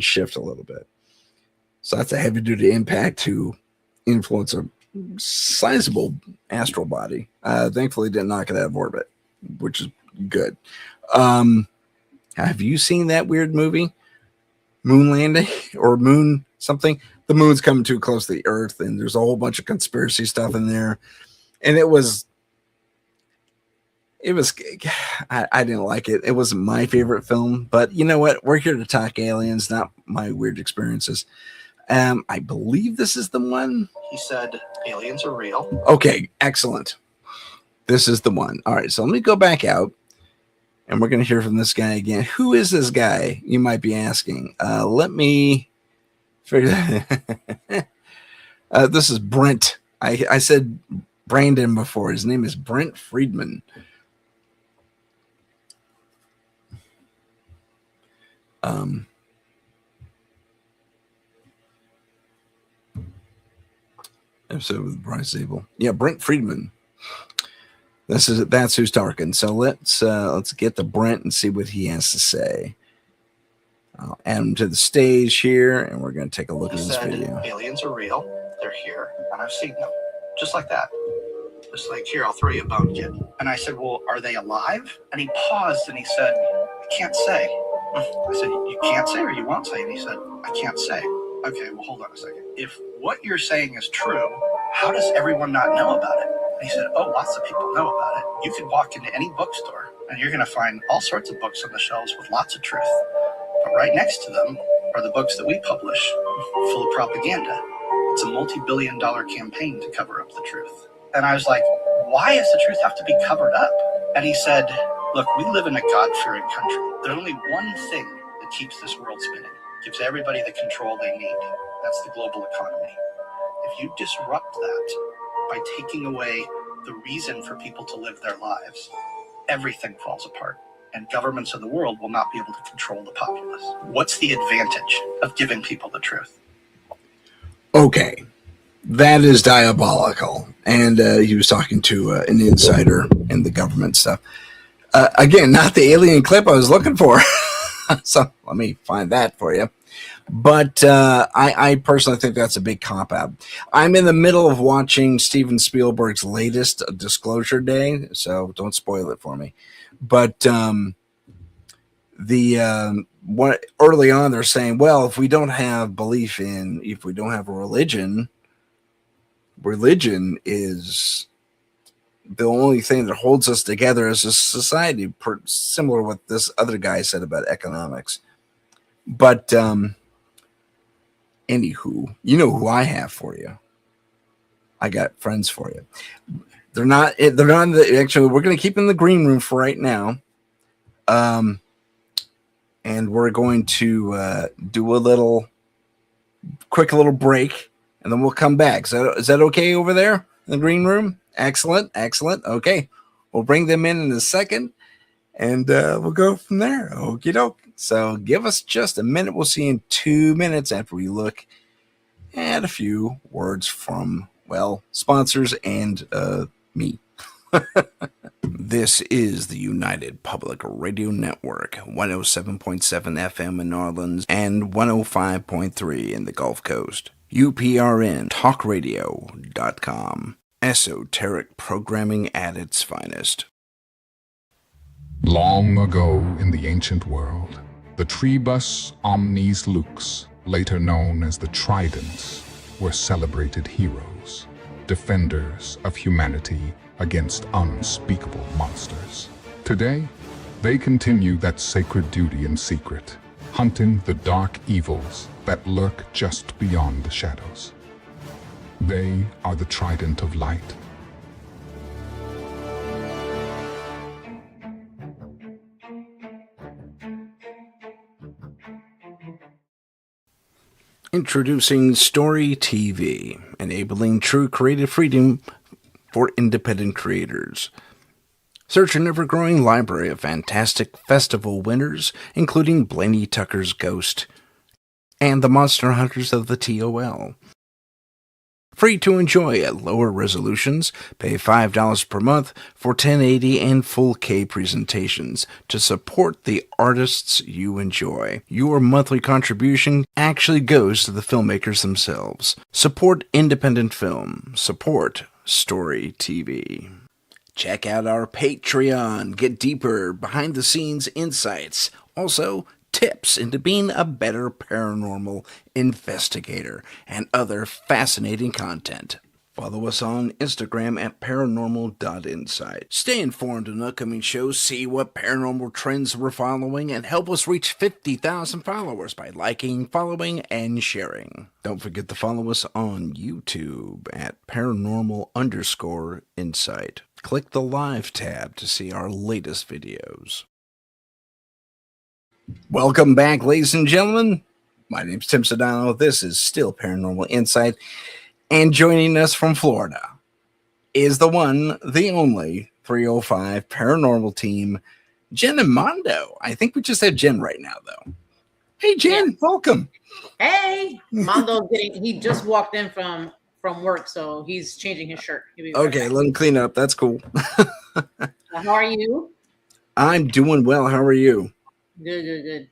shift a little bit. So that's a heavy duty impact to influence a sizable astral body. Thankfully it didn't knock it out of orbit, which is good. Have you seen that weird movie, Moon Landing or Moon something? The moon's coming too close to the Earth, and there's a whole bunch of conspiracy stuff in there. And it was, I didn't like it. It wasn't my favorite film, but you know what? We're here to talk aliens, not my weird experiences. I believe this is the one. He said aliens are real. Okay, excellent. This is the one. All right, so let me go back out, and we're going to hear from this guy again. Who is this guy? You might be asking. Let me figure that. This is Brent. I said Brandon before. His name is Brent Friedman. Episode with Bryce Zabel. Yeah, Brent Friedman. That's who's talking. So let's get to Brent and see what he has to say. I'll add him to the stage here, and we're going to take a look at this video. Aliens are real. They're here, and I've seen them. Just like that. Just like, here, I'll throw you a bone, kid. And I said, well, are they alive? And he paused, and he said, I can't say. I said, you can't say or you won't say? And he said, I can't say. Okay, well, hold on a second. If what you're saying is true, how does everyone not know about it? And he said, oh, lots of people know about it. You can walk into any bookstore, and you're going to find all sorts of books on the shelves with lots of truth. But right next to them are the books that we publish, full of propaganda. It's a multi-billion-dollar campaign to cover up the truth. And I was like, why does the truth have to be covered up? And he said, look, we live in a God-fearing country. There's only one thing that keeps this world spinning, gives everybody the control they need. That's the global economy. If you disrupt that by taking away the reason for people to live their lives, everything falls apart. And governments of the world will not be able to control the populace. What's the advantage of giving people the truth? Okay, that is diabolical. And he was talking to an insider in the government stuff. Again, not the alien clip I was looking for. So let me find that for you. But I personally think that's a big cop-out. I'm in the middle of watching Steven Spielberg's latest Disclosure Day, so don't spoil it for me. But what early on they're saying, well, if we don't have if we don't have a religion is the only thing that holds us together as a society, similar to what this other guy said about economics. But anywho, you know who I have for you. I got friends for you. They're not actually, we're going to keep in the green room for right now. And we're going to do a quick little break, and then we'll come back. Is that okay over there in the green room? Excellent. Okay. We'll bring them in a second, and we'll go from there. Okie doke. So give us just a minute. We'll see you in 2 minutes after we look at a few words from, well, sponsors and me. This is the United Public Radio Network, 107.7 FM in New Orleans and 105.3 in the Gulf Coast. UPRN Talkradio.com. Esoteric programming at its finest. Long ago in the ancient world, the Trebus Omnes Lux, later known as the Tridents, were celebrated heroes, defenders of humanity against unspeakable monsters. Today, they continue that sacred duty in secret, hunting the dark evils that lurk just beyond the shadows. They are the Trident of Light. Introducing Story TV, enabling true creative freedom for independent creators. Search an ever-growing library of fantastic festival winners, including Blaney Tucker's Ghost and the Monster Hunters of the TOL. Free to enjoy at lower resolutions. Pay $5 per month for 1080 and full K presentations to support the artists you enjoy. Your monthly contribution actually goes to the filmmakers themselves. Support independent film. Support Story TV. Check out our Patreon. Get deeper behind-the-scenes insights. Also, tips into being a better paranormal investigator and other fascinating content. Follow us on Instagram at paranormal.insight. Stay informed on upcoming shows, see what paranormal trends we're following, and help us reach 50,000 followers by liking, following, and sharing. Don't forget to follow us on YouTube at paranormal_insight. Click the live tab to see our latest videos. Welcome back, ladies and gentlemen. My name's Tim Sedano. This is still Paranormal Insight. And joining us from Florida is the one, the only 305 Paranormal team, Jen Mondo. I think we just have Jen right now, though. Hey, Jen, welcome. Hey, Mondo's he just walked in from work, so he's changing his shirt. Okay, let him clean up. That's cool. How are you? I'm doing well. How are you? Good.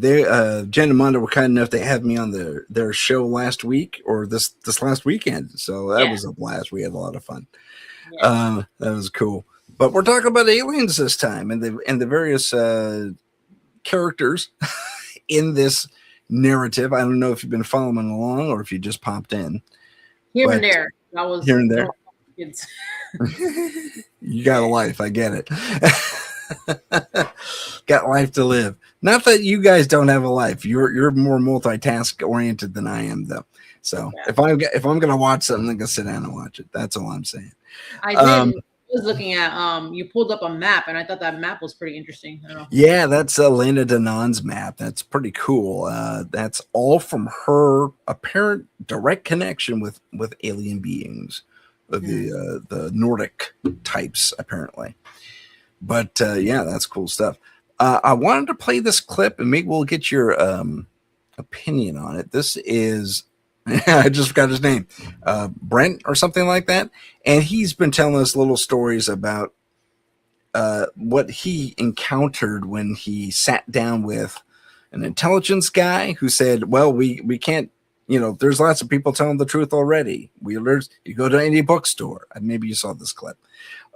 They Jen and Mondo were kind enough to have me on their show last week or this last weekend. So that was a blast. We had a lot of fun. Yeah. That was cool. But we're talking about aliens this time and the various characters in this narrative. I don't know if you've been following along or if you just popped in. Here and there. I was here and there. You got a life. I get it. Got life to live. Not that you guys don't have a life. You're more multitask oriented than I am, though. So if I'm gonna watch something, I'm gonna sit down and watch it. That's all I'm saying. I was looking at you pulled up a map, and I thought that map was pretty interesting. I don't know. Yeah, that's Lena Danon's map. That's pretty cool. That's all from her apparent direct connection with alien beings, the Nordic types apparently. But that's cool stuff. I wanted to play this clip, and maybe we'll get your opinion on it. This is, I just forgot his name, Brent or something like that. And he's been telling us little stories about what he encountered when he sat down with an intelligence guy who said, well, we can't, there's lots of people telling the truth already. You go to any bookstore, and maybe you saw this clip.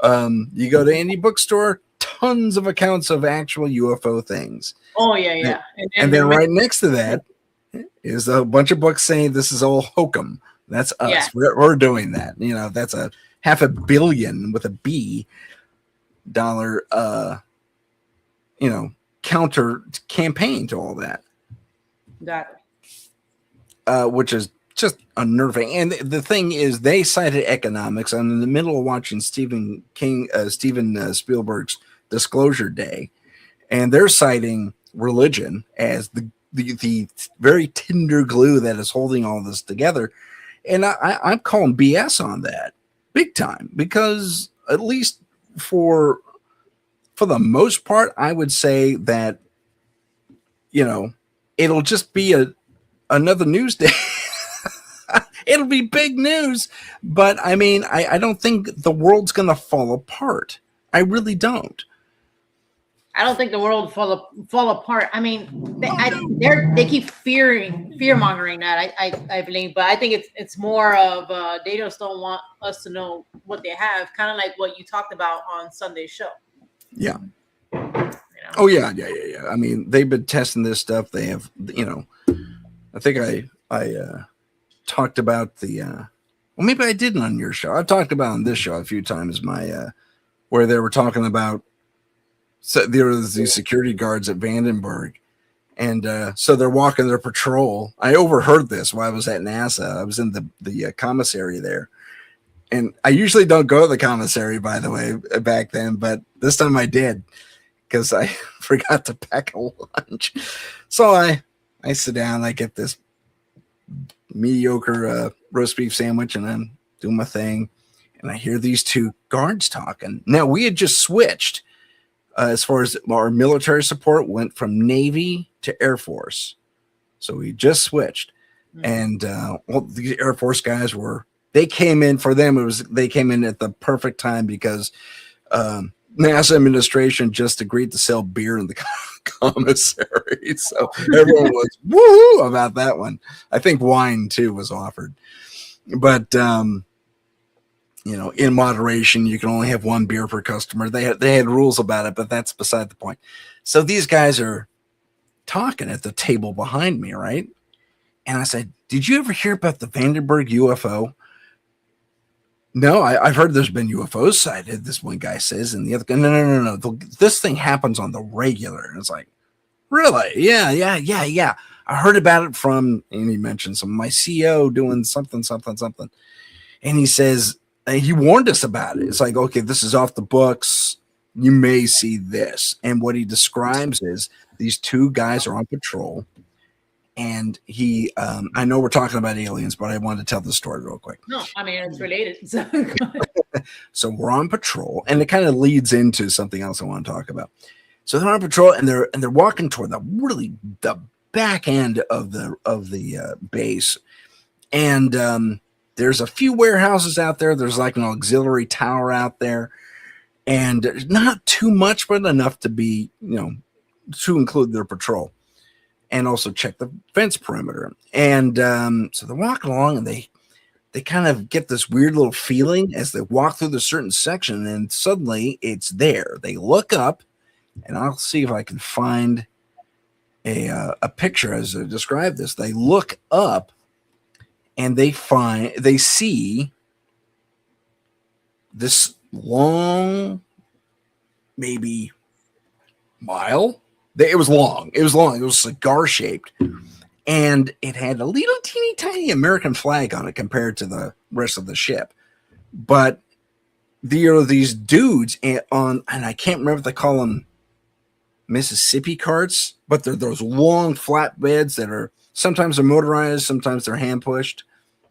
You go to any bookstore, tons of accounts of actual UFO things. Oh yeah. And then right next to that is a bunch of books saying this is all hokum. That's us. Yeah. We're doing that. That's a $500 million with a B dollar counter campaign to all that. Which is just unnerving. And the thing is, they cited economics. I'm in the middle of watching Steven Spielberg's Disclosure Day, and they're citing religion as the very tender glue that is holding all this together. And I'm calling BS on that big time, because at least for the most part, I would say that, it'll just be another news day. It'll be big news, but I mean, I don't think the world's going to fall apart. I really don't. I don't think the world fall apart. I mean, they keep fear mongering that. I believe, but I think it's more of they just don't want us to know what they have. Kind of like what you talked about on Sunday's show. Yeah. You know? Oh yeah. I mean, they've been testing this stuff. They have, I think I talked about the. Well, maybe I didn't on your show. I've talked about on this show a few times. Where they were talking about. So there was these security guards at Vandenberg, and so they're walking their patrol. I overheard this while I was at NASA. I was in the commissary there, and I usually don't go to the commissary, by the way, back then, but this time I did because I forgot to pack a lunch. So I sit down, I get this mediocre roast beef sandwich, and I'm doing my thing, and I hear these two guards talking. Now we had just switched. As far as our military support went from Navy to Air Force. So we just switched. And the Air Force guys they came in for them. They came in at the perfect time because NASA administration just agreed to sell beer in the commissary. So everyone was woohoo about that one. I think wine too was offered. But, in moderation, you can only have one beer per customer. They had rules about it, but that's beside the point. So these guys are talking at the table behind me, right? And I said, "Did you ever hear about the Vandenberg UFO?" No, I've heard there's been UFOs sighted. This one guy says, and the other guy, no. This thing happens on the regular. And it's like, really? Yeah. I heard about it from, and he mentioned my CO doing something. And he says. He warned us about it. It's like, okay, this is off the books. You may see this. And what he describes is these two guys are on patrol. And I know we're talking about aliens, but I wanted to tell the story real quick. No, I mean, it's related. So we're on patrol, and it kind of leads into something else I want to talk about. So they're on patrol, and they're walking toward the back end of the base. And there's a few warehouses out there. There's like an auxiliary tower out there, and there's not too much, but enough to be, to include their patrol and also check the fence perimeter. And so they're walking along, and they kind of get this weird little feeling as they walk through the certain section, and suddenly it's there. They look up, and I'll see if I can find a picture as I describe this. They look up, and they see this long, maybe mile. It was long. It was cigar shaped, and it had a little teeny tiny American flag on it compared to the rest of the ship. But there are these dudes and I can't remember if they call them Mississippi carts, but they're those long flatbeds that are. Sometimes they're motorized, sometimes they're hand pushed,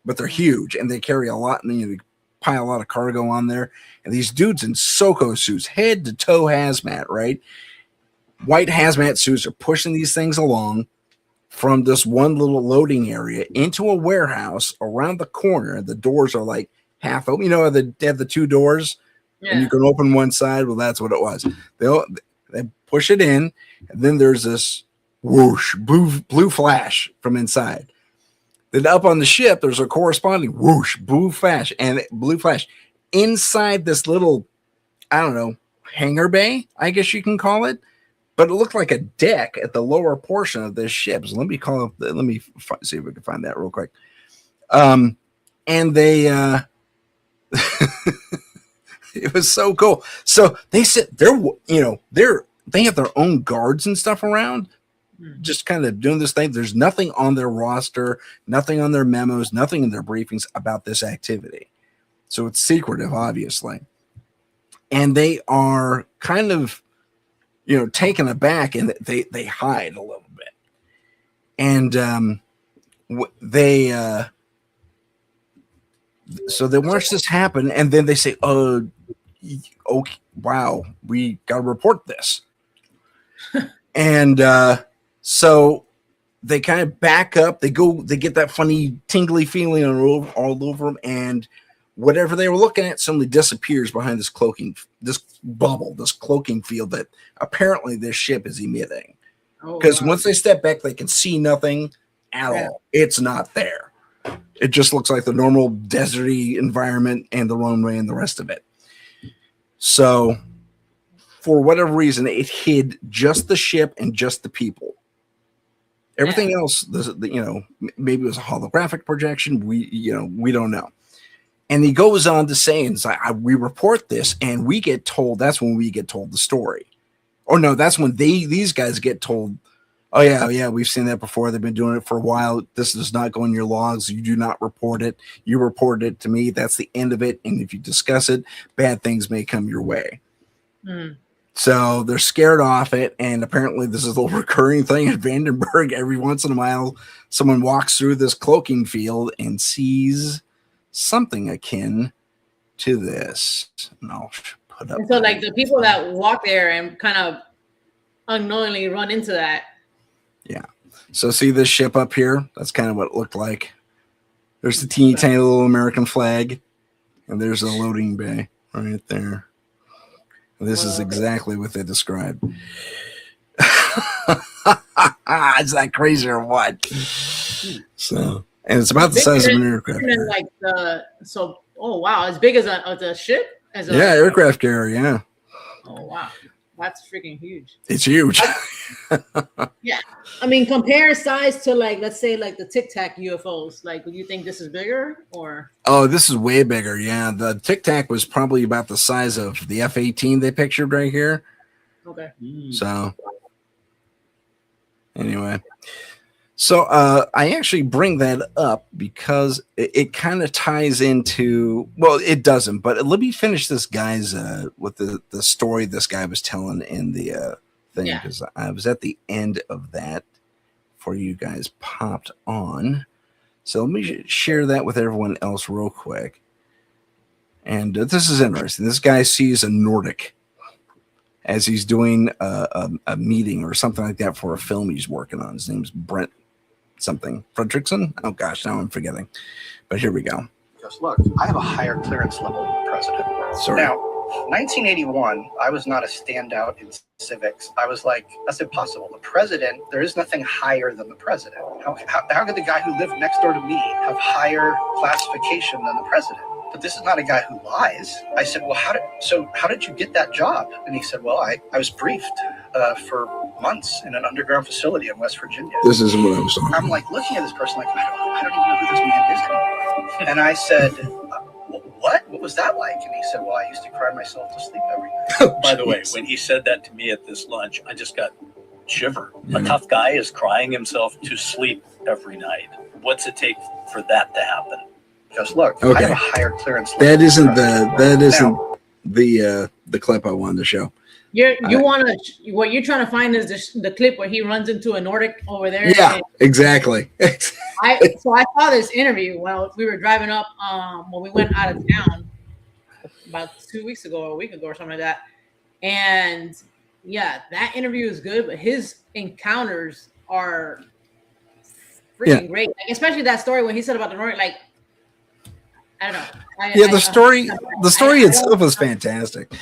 but they're huge and they carry a lot. And they pile a lot of cargo on there. And these dudes in Soko suits, head to toe hazmat, right? White hazmat suits are pushing these things along from this one little loading area into a warehouse around the corner. The doors are like half open. They have the two doors, and you can open one side. Well, that's what it was. They push it in, and then there's this whoosh, blue flash from inside. Then up on the ship, there's a corresponding whoosh, blue flash inside this little, I don't know, hangar bay, I guess you can call it. But it looked like a deck at the lower portion of this ship. So let me see if we can find that real quick. And they, it was so cool. So they said they have their own guards and stuff around, just kind of doing this thing. There's nothing on their roster, nothing on their memos, nothing in their briefings about this activity. So it's secretive, obviously. And they are kind of, taken aback, and they hide a little bit. And so they watch this happen, and then they say, "Oh, okay, wow, we got to report this." And so they kind of back up. They get that funny tingly feeling all over them. And whatever they were looking at suddenly disappears behind this cloaking field that apparently this ship is emitting. Because once they step back, they can see nothing at all. It's not there. It just looks like the normal deserty environment and the runway and the rest of it. So, for whatever reason, it hid just the ship and just the people. Everything else, maybe it was a holographic projection. We don't know. And he goes on to say, and we report this, and we get told. That's when we get told the story. Or no, that's when these guys get told. Oh yeah, we've seen that before. They've been doing it for a while. This does not go in your logs. You do not report it. You report it to me. That's the end of it. And if you discuss it, bad things may come your way. So they're scared off it. And apparently this is a recurring thing at Vandenberg. Every once in a while, someone walks through this cloaking field and sees something akin to this. And I'll put up. And so like the people that walk there and kind of unknowingly run into that. Yeah. So see this ship up here? That's kind of what it looked like. There's the teeny tiny little American flag. And there's a loading bay right there. And this is exactly what they described. Is that crazy or what? So, and it's about the size of an aircraft carrier. Like oh wow, as big as a ship? Aircraft carrier, yeah. Oh wow. That's freaking huge. It's huge. Yeah. I mean, compare size to like, let's say like the Tic Tac UFOs. Like, do you think this is bigger or? Oh, this is way bigger. Yeah. The Tic Tac was probably about the size of the F-18 they pictured right here. Okay. So anyway. So I actually bring that up because it kind of ties into, well, it doesn't, but let me finish this guy's with the story this guy was telling in the thing, because I was at the end of that before you guys popped on. So let me share that with everyone else real quick. And this is interesting. This guy sees a Nordic as he's doing a meeting or something like that for a film he's working on. His name's Brent something. Fredrickson? Oh gosh, now I'm forgetting. But here we go. Just look, I have a higher clearance level than the president. Sorry. Now, 1981, I was not a standout in civics. I was like, that's impossible. The president, there is nothing higher than the president. How could the guy who lived next door to me have higher classification than the president? But this is not a guy who lies. I said, well, how did you get that job? And he said, well, I was briefed for months in an underground facility in West Virginia. This isn't what I was talking I'm like looking at this person like, I don't even know who this man is anymore. And I said, what was that like? And he said, well, I used to cry myself to sleep every night. By the way, when he said that to me at this lunch, I just got shiver. A tough guy is crying himself to sleep every night. What's it take for that to happen? Just look, I have a higher clearance. That isn't the clip I wanted to show. What you're trying to find is the clip where he runs into a Nordic over there. Yeah, exactly. I saw this interview while we were driving up when we went out of town about 2 weeks ago or a week ago or something like that. And yeah, that interview is good, but his encounters are freaking great. Like, especially that story when he said about the Nordic, like, I don't know. The story itself was fantastic.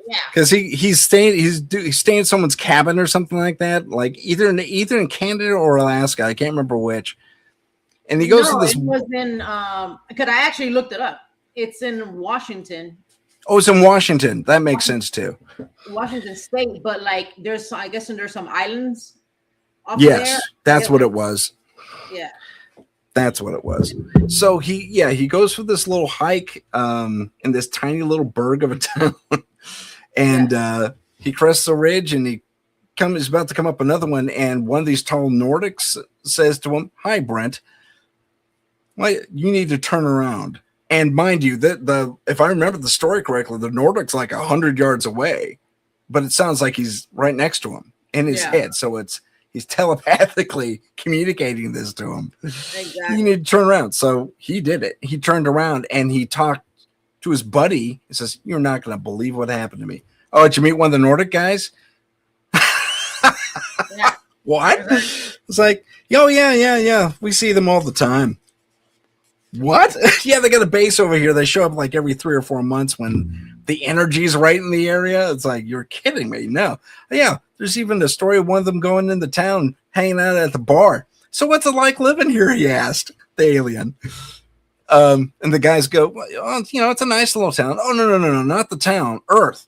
Yeah, because he's staying in someone's cabin or something like that, like either in Canada or Alaska. I can't remember which. And he goes to this. It was in because I actually looked it up. It's in Washington. Oh, it's in Washington. That makes sense too. Washington State, but like there's some islands. Yes, that's what it was. Yeah. That's what it was. So he goes for this little hike in this tiny little burg of a town. And he crests a ridge and he's about to come up another one. And one of these tall Nordics says to him, "Hi, Brent. Well, you need to turn around." And mind you, that if I remember the story correctly, the Nordic's like 100 yards away, but it sounds like he's right next to him in his head. So he's telepathically communicating this to him. Exactly. You need to turn around. So he did it. He turned around and he talked to his buddy. He says, "You're not going to believe what happened to me." "Oh, did you meet one of the Nordic guys?" Yeah. What? It's like, "Oh, yeah. We see them all the time." What? Yeah, they got a base over here. They show up like every 3 or 4 months when the energy's right in the area. It's like, you're kidding me. No. Yeah, there's even a story of one of them going into town, hanging out at the bar. So what's it like living here, he asked the alien. And the guys go, well, it's a nice little town. Oh, no, not the town, Earth.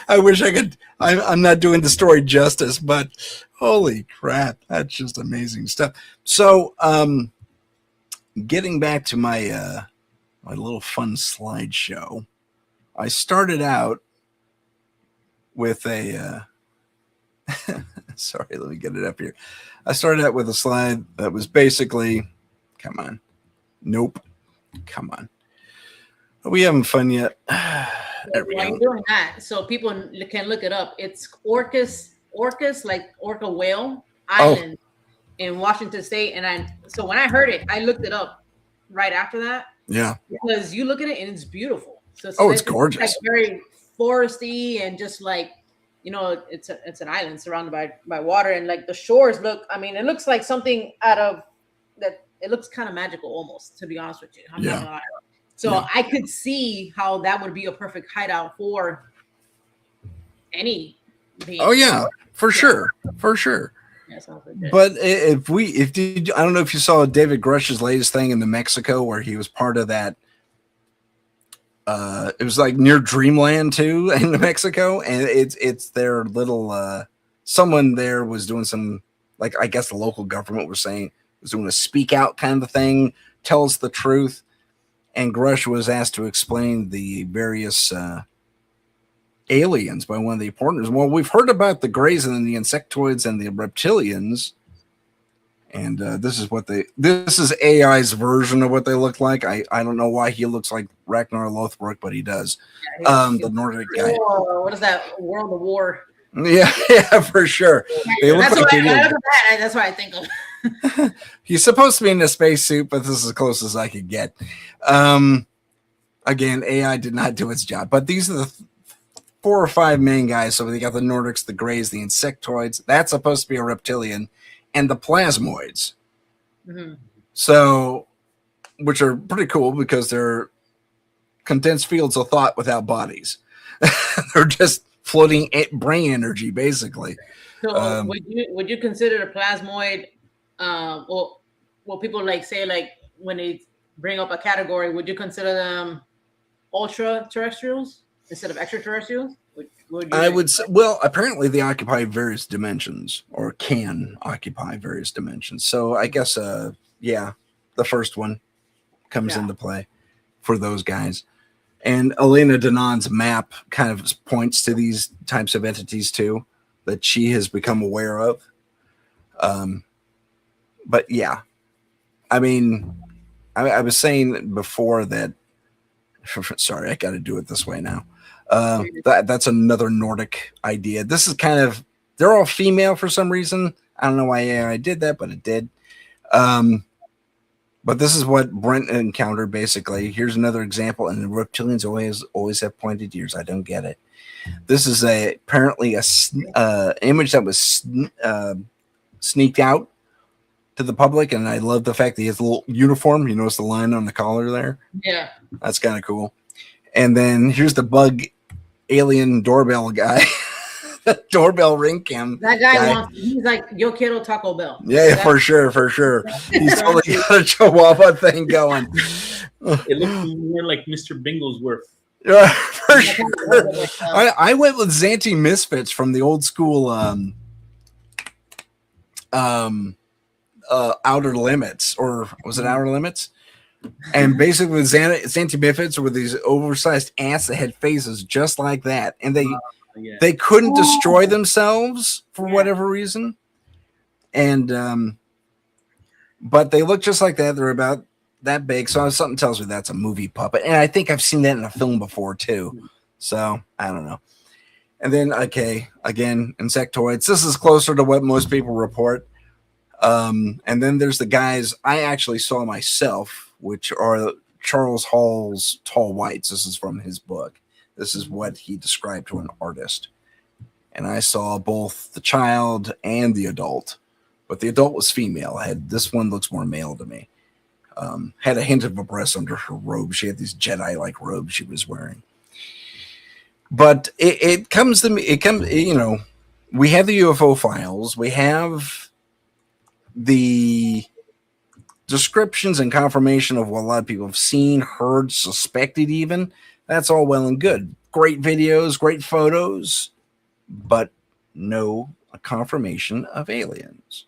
I wish I could. I'm not doing the story justice, but holy crap, that's just amazing stuff. So, getting back to my my little fun slideshow, I started out with a. Sorry, let me get it up here. I started out with a slide that was basically, come on, nope, come on. Are we having fun yet? While you're doing that, so people can look it up. It's Orcas, like orca whale island in Washington State. And so when I heard it, I looked it up right after that. Yeah, because you look at it and it's beautiful. So it's gorgeous. Like very foresty and just like, it's an island surrounded by water, and like the shores look. I mean, it looks like something out of that. It looks kind of magical almost, to be honest with you. I'm not gonna lie. So I could see how that would be a perfect hideout for any being. Oh yeah, for sure. Yeah, but I don't know if you saw David Grush's latest thing in New Mexico, where he was part of that. It was like near Dreamland too in New Mexico, and it's their little. Someone there was doing some, like, I guess the local government was doing a speak out kind of thing, tell us the truth. And Grush was asked to explain the various aliens by one of the partners. Well, we've heard about the greys and the insectoids and the reptilians, and this is AI's version of what they look like. I don't know why he looks like Ragnar Lothbrok, but he does. The Nordic guy. What is that? World of War. Yeah, for sure. They look that's what I think of. He's supposed to be in a spacesuit, but this is as close as I could get. Again, AI did not do its job, but these are the 4 or 5 main guys. So they got the Nordics, the Greys, the Insectoids. That's supposed to be a reptilian, and the Plasmoids. Mm-hmm. So, which are pretty cool because they're condensed fields of thought without bodies. They're just floating brain energy, basically. So, would you consider the Plasmoid? Well, people say when they bring up a category, would you consider them ultra terrestrials instead of extraterrestrials? I would say, well, apparently they occupy various dimensions, or can occupy various dimensions. So I guess, the first one comes into play for those guys. And Elena Danon's map kind of points to these types of entities too, that she has become aware of. But yeah, I mean, I was saying before that, sorry, I got to do it this way now. That's another Nordic idea. This is kind of, they're all female for some reason. I don't know why I did that, but it did. But this is what Brent encountered, basically. Here's another example. And the reptilians always have pointed ears. I don't get it. This is apparently a image that was sneaked out to the public. And I love the fact that he has a little uniform. You notice the line on the collar there? Yeah. That's kind of cool. And then here's the bug alien doorbell guy. Doorbell ring cam. That guy he's like, yo quiero Taco Bell. Yeah, for sure. He's totally got a Chihuahua thing going. It looks more like Mr. Bingleworth. Yeah, for sure. I went with Xanti Misfits from the old school Outer Limits, or was it Outer Limits? And basically Xanti Misfits were these oversized ants that had faces just like that. And they couldn't destroy themselves for whatever reason. And but they look just like that. They're about that big. So something tells me that's a movie puppet. And I think I've seen that in a film before too. So I don't know. And then, okay, again, insectoids. This is closer to what most people report. And then there's the guys I actually saw myself, which are Charles Hall's Tall Whites. This is from his book. This is what he described to an artist. And I saw both the child and the adult. but the adult was female. This one looks more male to me. Had a hint of a breast under her robe. She had these Jedi-like robes she was wearing. But it comes to me. It comes, we have the UFO files. We have the descriptions and confirmation of what a lot of people have seen, heard, suspected even. That's all well and good. Great videos, great photos, but no confirmation of aliens.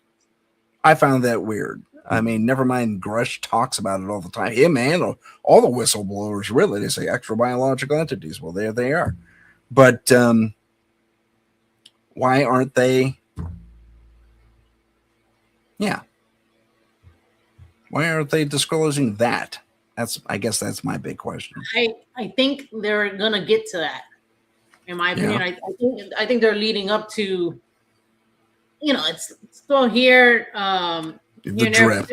I found that weird. I mean, never mind, Grush talks about it all the time. Yeah, man, all the whistleblowers, really, they say extrabiological entities. Well, there they are. But why aren't they? Yeah. Why aren't they disclosing that? I guess that's my big question. I think they're gonna get to that. In my opinion, I think they're leading up to. It's still here. The drift.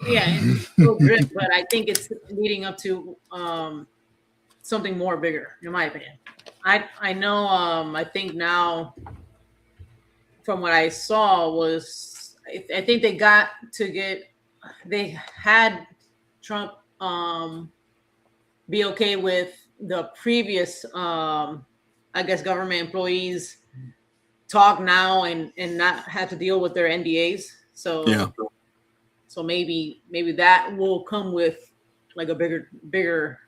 Yeah, it's still drift, but I think it's leading up to something more bigger, in my opinion. I know. I think now, from what I saw, was I think they had Trump be okay with the previous, I guess, government employees talk now and not have to deal with their NDAs. So yeah. So maybe that will come with like a bigger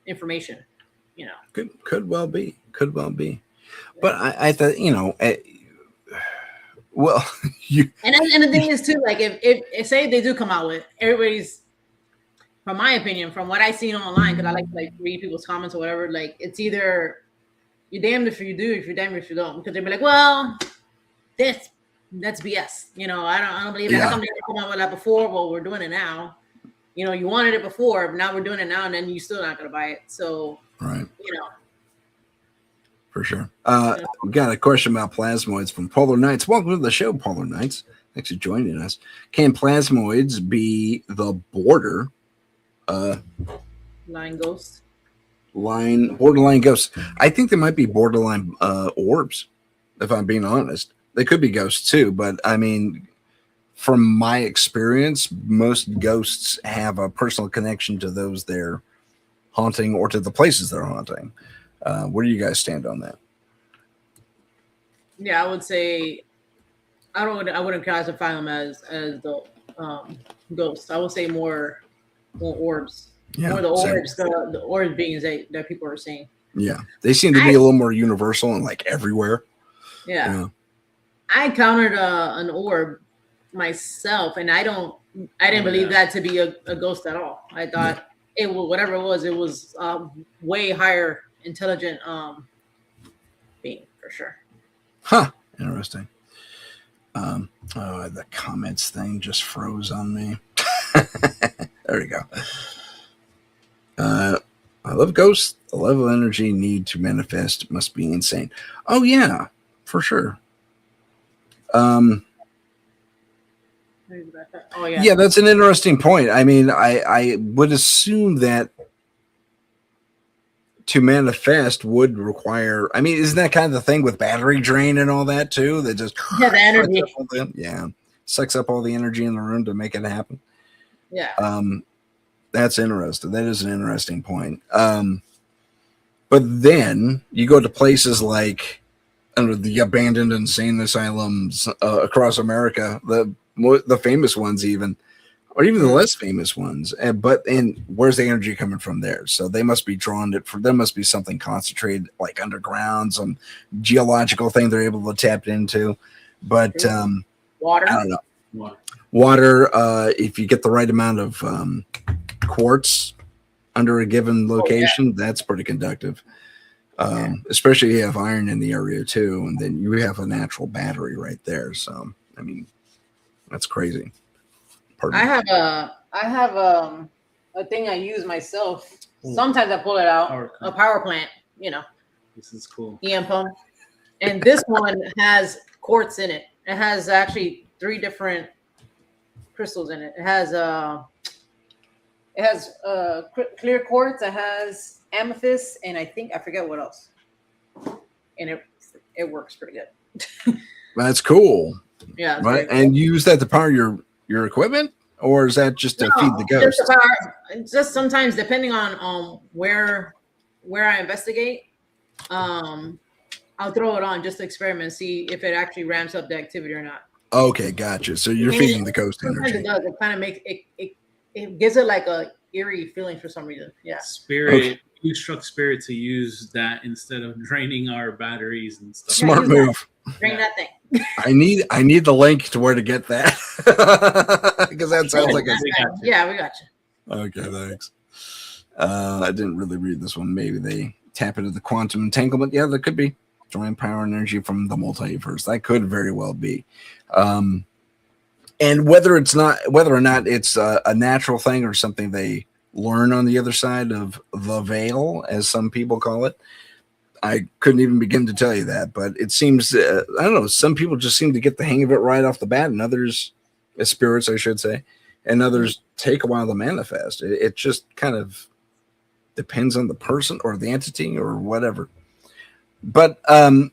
information, Could well be. But I thought, well, and the thing is too, like if say they do come out with everybody's, from my opinion, from what I seen online, because I like to read people's comments or whatever, like it's either you're damned if you do, if you're damned if you don't, because they'll be like, well, that's BS. I don't believe it. How come they didn't come out with that before? Well, we're doing it now. You wanted it before, but now we're doing it now, and then you're still not going to buy it. So, right. For sure. We got a question about plasmoids from Polar Knights. Welcome to the show, Polar Knights. Thanks for joining us. Can plasmoids be the borderline ghosts? Borderline ghosts. I think they might be borderline orbs, if I'm being honest. They could be ghosts too, but I mean, from my experience, most ghosts have a personal connection to those they're haunting or to the places they're haunting. Where do you guys stand on that? Yeah, I would say I wouldn't classify them as the ghosts. I would say more orbs. Yeah, more the orbs, the orb beings that people are seeing. Yeah, they seem to be a little more universal and like everywhere. Yeah. I encountered an orb myself, and I didn't believe that to be a ghost at all. I thought it was whatever it was way higher intelligent being for sure. Huh. Interesting. The comments thing just froze on me. There we go. I love ghosts. The level of energy need to manifest must be insane. Oh yeah, for sure. Oh yeah. Yeah, that's an interesting point. I mean, I would assume that to manifest would require. I mean, isn't that kind of the thing with battery drain and all that too? That just the energy. Sucks up all the energy in the room to make it happen. Yeah. That's interesting. That is an interesting point. But then you go to places like under the abandoned insane asylums across America, the famous ones even, or even the less famous ones. But where's the energy coming from there? So they must be drawn to. There must be something concentrated, like underground, some geological thing they're able to tap into. But water. I don't know. Water. If you get the right amount of quartz under a given location, that's pretty conductive. Especially if you have iron in the area too, and then you have a natural battery right there. So I mean, that's crazy. I have a thing I use myself. Sometimes I pull it out. A power plant, This is cool. EM pump, and this one has quartz in it. It has actually 3 different crystals in it. It has clear quartz. It has amethyst, and I forget what else. And it works pretty good. That's cool. Yeah, it's Right. very And you use that to power your equipment, or is that just to feed the just ghosts? just sometimes depending on where I investigate, I'll throw it on just to experiment, see if it actually ramps up the activity or not. Okay, gotcha. So you're I mean, feeding the ghost sometimes energy. it does. It kind of makes it gives it like a eerie feeling for some reason. Yeah. Spirit. Okay. You instruct Spirit to use that instead of draining our batteries and stuff. Smart use that. move. Drain that thing. I need the link to where to get that because that sounds like a. We got you. Yeah, we got you. Okay, thanks. I didn't really read this one. Maybe they tap into the quantum entanglement. Yeah, that could be drawing power and energy from the multiverse. That could very well be. And whether or not it's a natural thing or something they learn on the other side of the veil, as some people call it, I couldn't even begin to tell you that. But it seems I don't know. Some people just seem to get the hang of it right off the bat, and others, spirits, I should say, and others take a while to manifest. It just kind of depends on the person or the entity or whatever. But the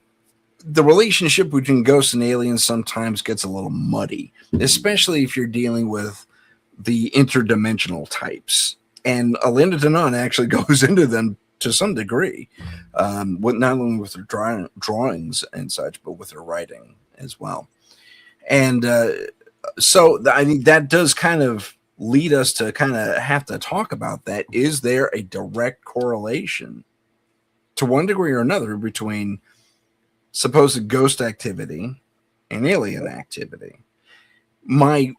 relationship between ghosts and aliens sometimes gets a little muddy, especially if you're dealing with the interdimensional types. And Alinda Danan actually goes into them to some degree, with not only with her drawings and such, but with her writing as well. And so I think that does kind of lead us to kind of have to talk about that. Is there a direct correlation to one degree or another between supposed ghost activity and alien activity? My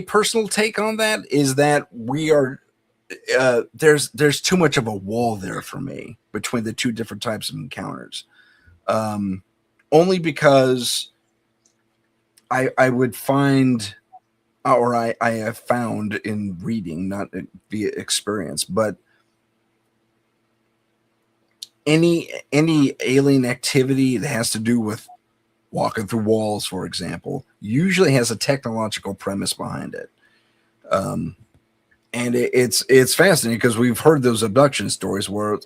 personal take on that is that we are there's too much of a wall there for me between the two different types of encounters. Only because I would find, or I have found in reading, not via experience, but any alien activity that has to do with walking through walls, for example, usually has a technological premise behind it. And it's fascinating because we've heard those abduction stories where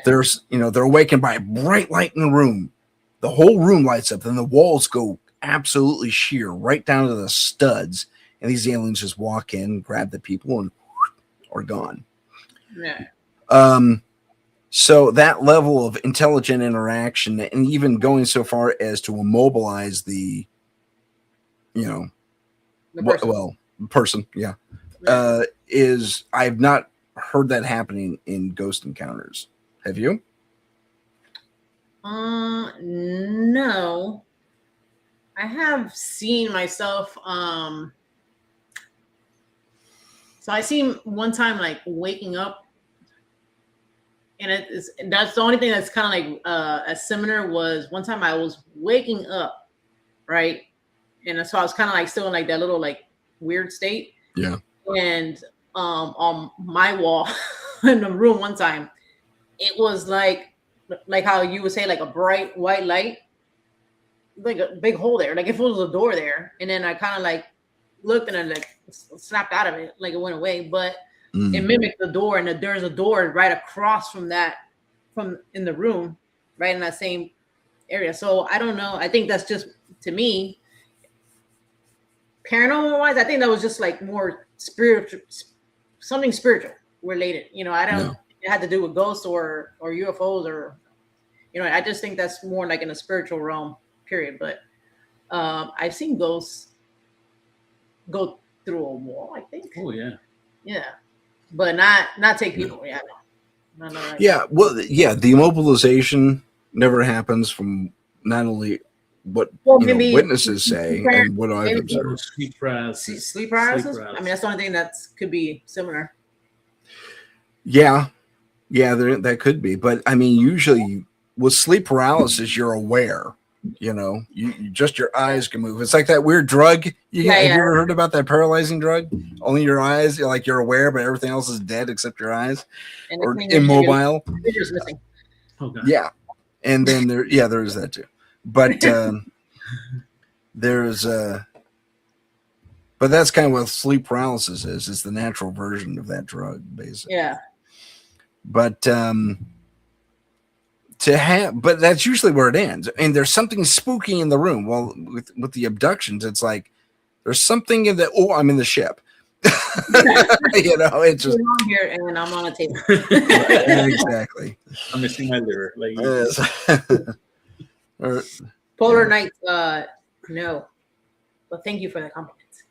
there's, they're awakened by a bright light in the room. The whole room lights up, and the walls go absolutely sheer right down to the studs. And these aliens just walk in, grab the people, and are gone. Yeah. So that level of intelligent interaction, and even going so far as to immobilize the person, yeah. Is I've not heard that happening in ghost encounters. Have you? No. I have seen myself. So I seen one time like waking up, and that's the only thing that's kind of like as similar was one time I was waking up, right, and so I was kind of like still in like that little like weird state. Yeah. And on my wall in the room one time, it was like how you would say like a bright white light, like a big hole there, like if it was a door there. And then I kind of like looked and I like snapped out of it, like it went away, but it mimicked the door, and there's a door right across from in the room, right in that same area. So I don't know. I think that's just, to me, paranormal wise, I think that was just like more spiritual, something spiritual related. I don't. It had to do with ghosts or UFOs or, I just think that's more like in a spiritual realm. Period. But I've seen ghosts go through a wall, I think. Oh yeah. Yeah, but not take people. Yeah. No, yeah. Well, yeah. The immobilization never happens from not only what witnesses say and what I've observed. Sleep paralysis. Sleep paralysis. I mean, that's the only thing that could be similar. Yeah, that could be. But I mean, usually with sleep paralysis, you're aware. You just your eyes can move. It's like that weird drug. Have you ever heard about that paralyzing drug? Only your eyes, you're aware, but everything else is dead except your eyes, or immobile. You're just missing. Oh, God. Yeah, and then there is that too. But there's but that's kind of what sleep paralysis is. It's the natural version of that drug, basically. Yeah. But to have, but that's usually where it ends. And there's something spooky in the room. Well, with the abductions, it's like there's something in the. Oh, I'm in the ship. It's just I'm here and I'm on a table. exactly. I'm missing my liver. Like Polar Nights, no. But thank you for the compliments.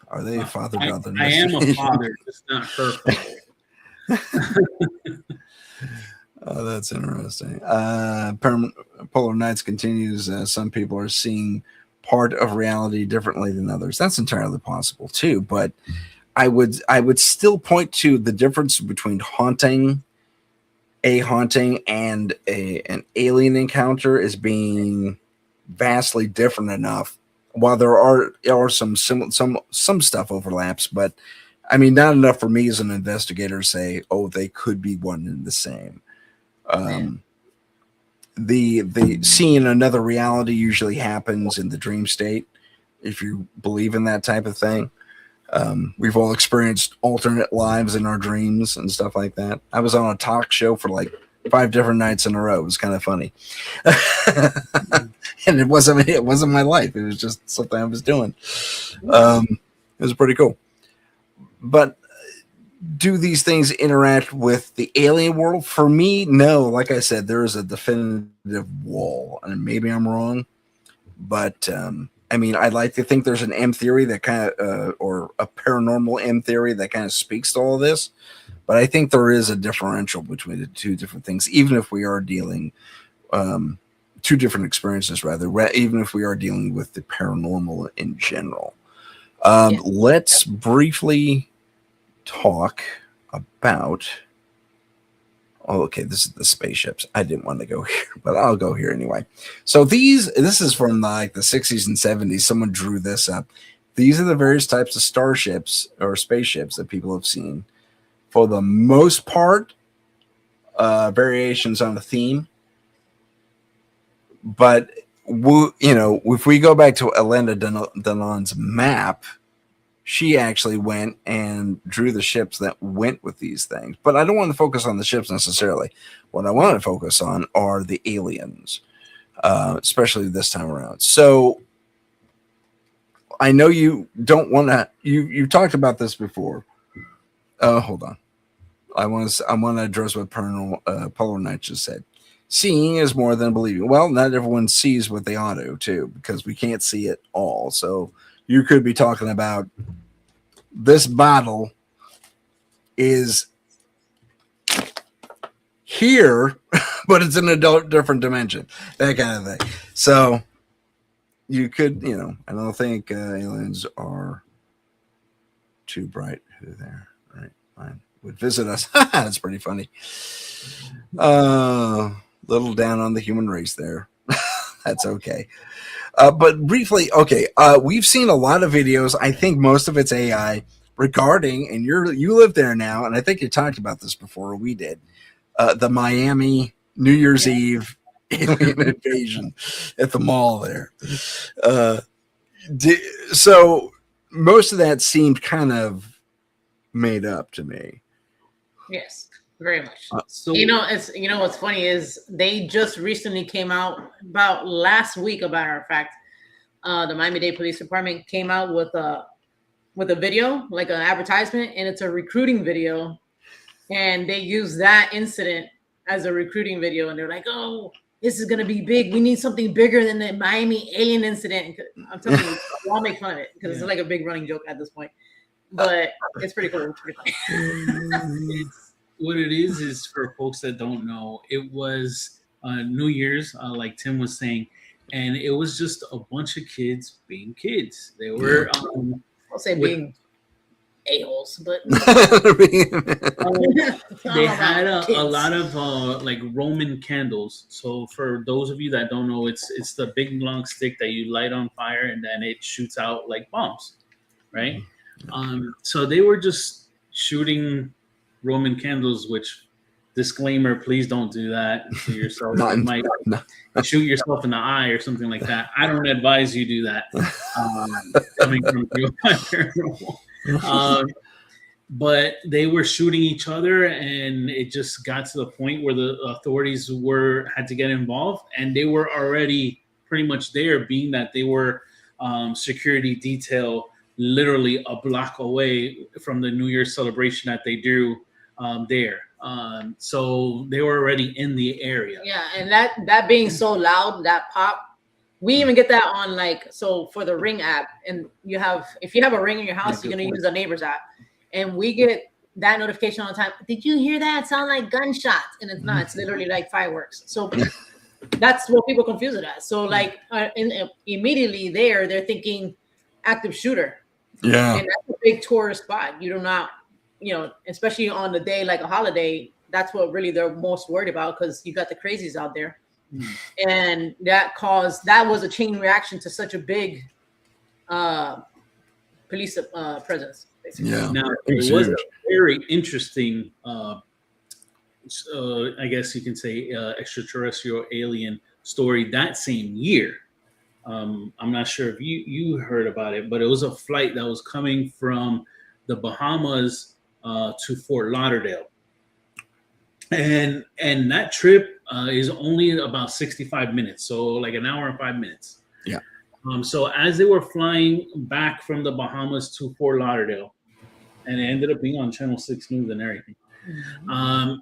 Are they father brother? I am a father, just not her father. Oh, that's interesting. Polar Nights continues. Some people are seeing part of reality differently than others. That's entirely possible too. But I would still point to the difference between haunting and an alien encounter as being vastly different enough. While there are some stuff overlaps, but I mean not enough for me as an investigator to say, oh, they could be one and the same. The seeing another reality usually happens in the dream state, if you believe in that type of thing. We've all experienced alternate lives in our dreams and stuff like that. I was on a talk show for like 5 different nights in a row. It was kind of funny. And it wasn't my life. It was just something I was doing. It was pretty cool. But do these things interact with the alien world? For me, no. Like I said, there is a definitive wall, and maybe I'm wrong, but I mean, I'd like to think there's an M theory that kind of, or a paranormal M theory that kind of speaks to all of this. But I think there is a differential between the two different things, even if we are dealing, two different experiences, rather, even if we are dealing with the paranormal in general. Let's briefly talk about. Oh, okay, this is the spaceships. I didn't want to go here, but I'll go here anyway. So this is from like the 60s and 70s. Someone drew this up. These are the various types of starships or spaceships that people have seen. For the most part, variations on the theme. But if we go back to Elena Danon's map, she actually went and drew the ships that went with these things. But I don't want to focus on the ships necessarily. What I want to focus on are the aliens, especially this time around. So I know you don't want to. You talked about this before. Hold on. I want to address what Polar Night just said. Seeing is more than believing. Well, not everyone sees what they ought to, too, because we can't see it all. So you could be talking about this bottle is here, but it's in a different dimension, that kind of thing. So you could, I don't think aliens are too bright. Who there? Right, fine. Would visit us. That's pretty funny. Little down on the human race there. That's okay. But briefly, okay, we've seen a lot of videos. I think most of it's AI regarding, and you live there now, and I think you talked about this before. We did the Miami New Year's Eve alien invasion at the mall there. So most of that seemed kind of made up to me. Yes, very much. So what's funny is they just recently came out about last week. A matter of fact, the Miami-Dade Police Department came out with a video, like an advertisement, and it's a recruiting video, and they use that incident as a recruiting video, and they're like, "Oh, this is gonna be big. We need something bigger than the Miami alien incident." I'm telling you, we'll all make fun of it because it's like a big running joke at this point. But it's pretty cool. It's pretty funny. What it is for folks that don't know, it was New Year's, like Tim was saying, and it was just a bunch of kids being kids. They were, I'll say being a-holes, but they had a lot of like Roman candles. So for those of you that don't know, it's the big long stick that you light on fire and then it shoots out like bombs, right? So they were just shooting Roman candles, which, disclaimer, please don't do that to yourself. You might shoot yourself in the eye or something like that. I don't advise you do that. Coming from you. but they were shooting each other, and it just got to the point where the authorities had to get involved, and they were already pretty much there, being that they were security detail literally a block away from the New Year's celebration that they do there. So they were already in the area. Yeah, and that being so loud, that pop, we even get that on so for the Ring app, and if you have a Ring in your house, you're gonna use the Neighbors app, and we get that notification all the time. Did you hear that? It sound like gunshots, and it's not. It's literally like fireworks. So that's what people confuse it as. So immediately they're thinking active shooter. Yeah, and that's a big tourist spot. You do not, especially on the day like a holiday. That's what really they're most worried about, because you got the crazies out there. And that was a chain reaction to such a big police presence, basically. Yeah. Now, it was a very interesting, I guess you can say, extraterrestrial alien story that same year. I'm not sure if you heard about it, but it was a flight that was coming from the Bahamas to Fort Lauderdale. And that trip is only about 65 minutes, so like an hour and 5 minutes. Yeah. So as they were flying back from the Bahamas to Fort Lauderdale, and it ended up being on Channel 6 News and everything.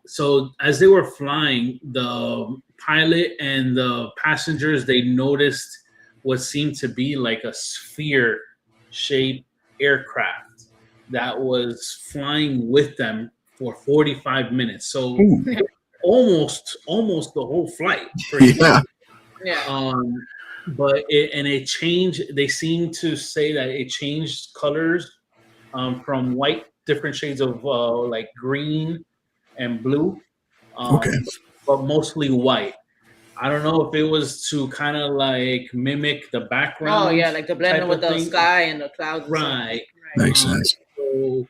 So as they were flying, the pilot and the passengers, they noticed what seemed to be like a sphere-shaped aircraft that was flying with them for 45 minutes. So almost the whole flight. Yeah. But it changed. They seem to say that it changed colors from white, different shades of like green and blue, but mostly white. I don't know if it was to kind of like mimic the background. Oh yeah, like to blend with the sky and the clouds. Right. Makes sense. So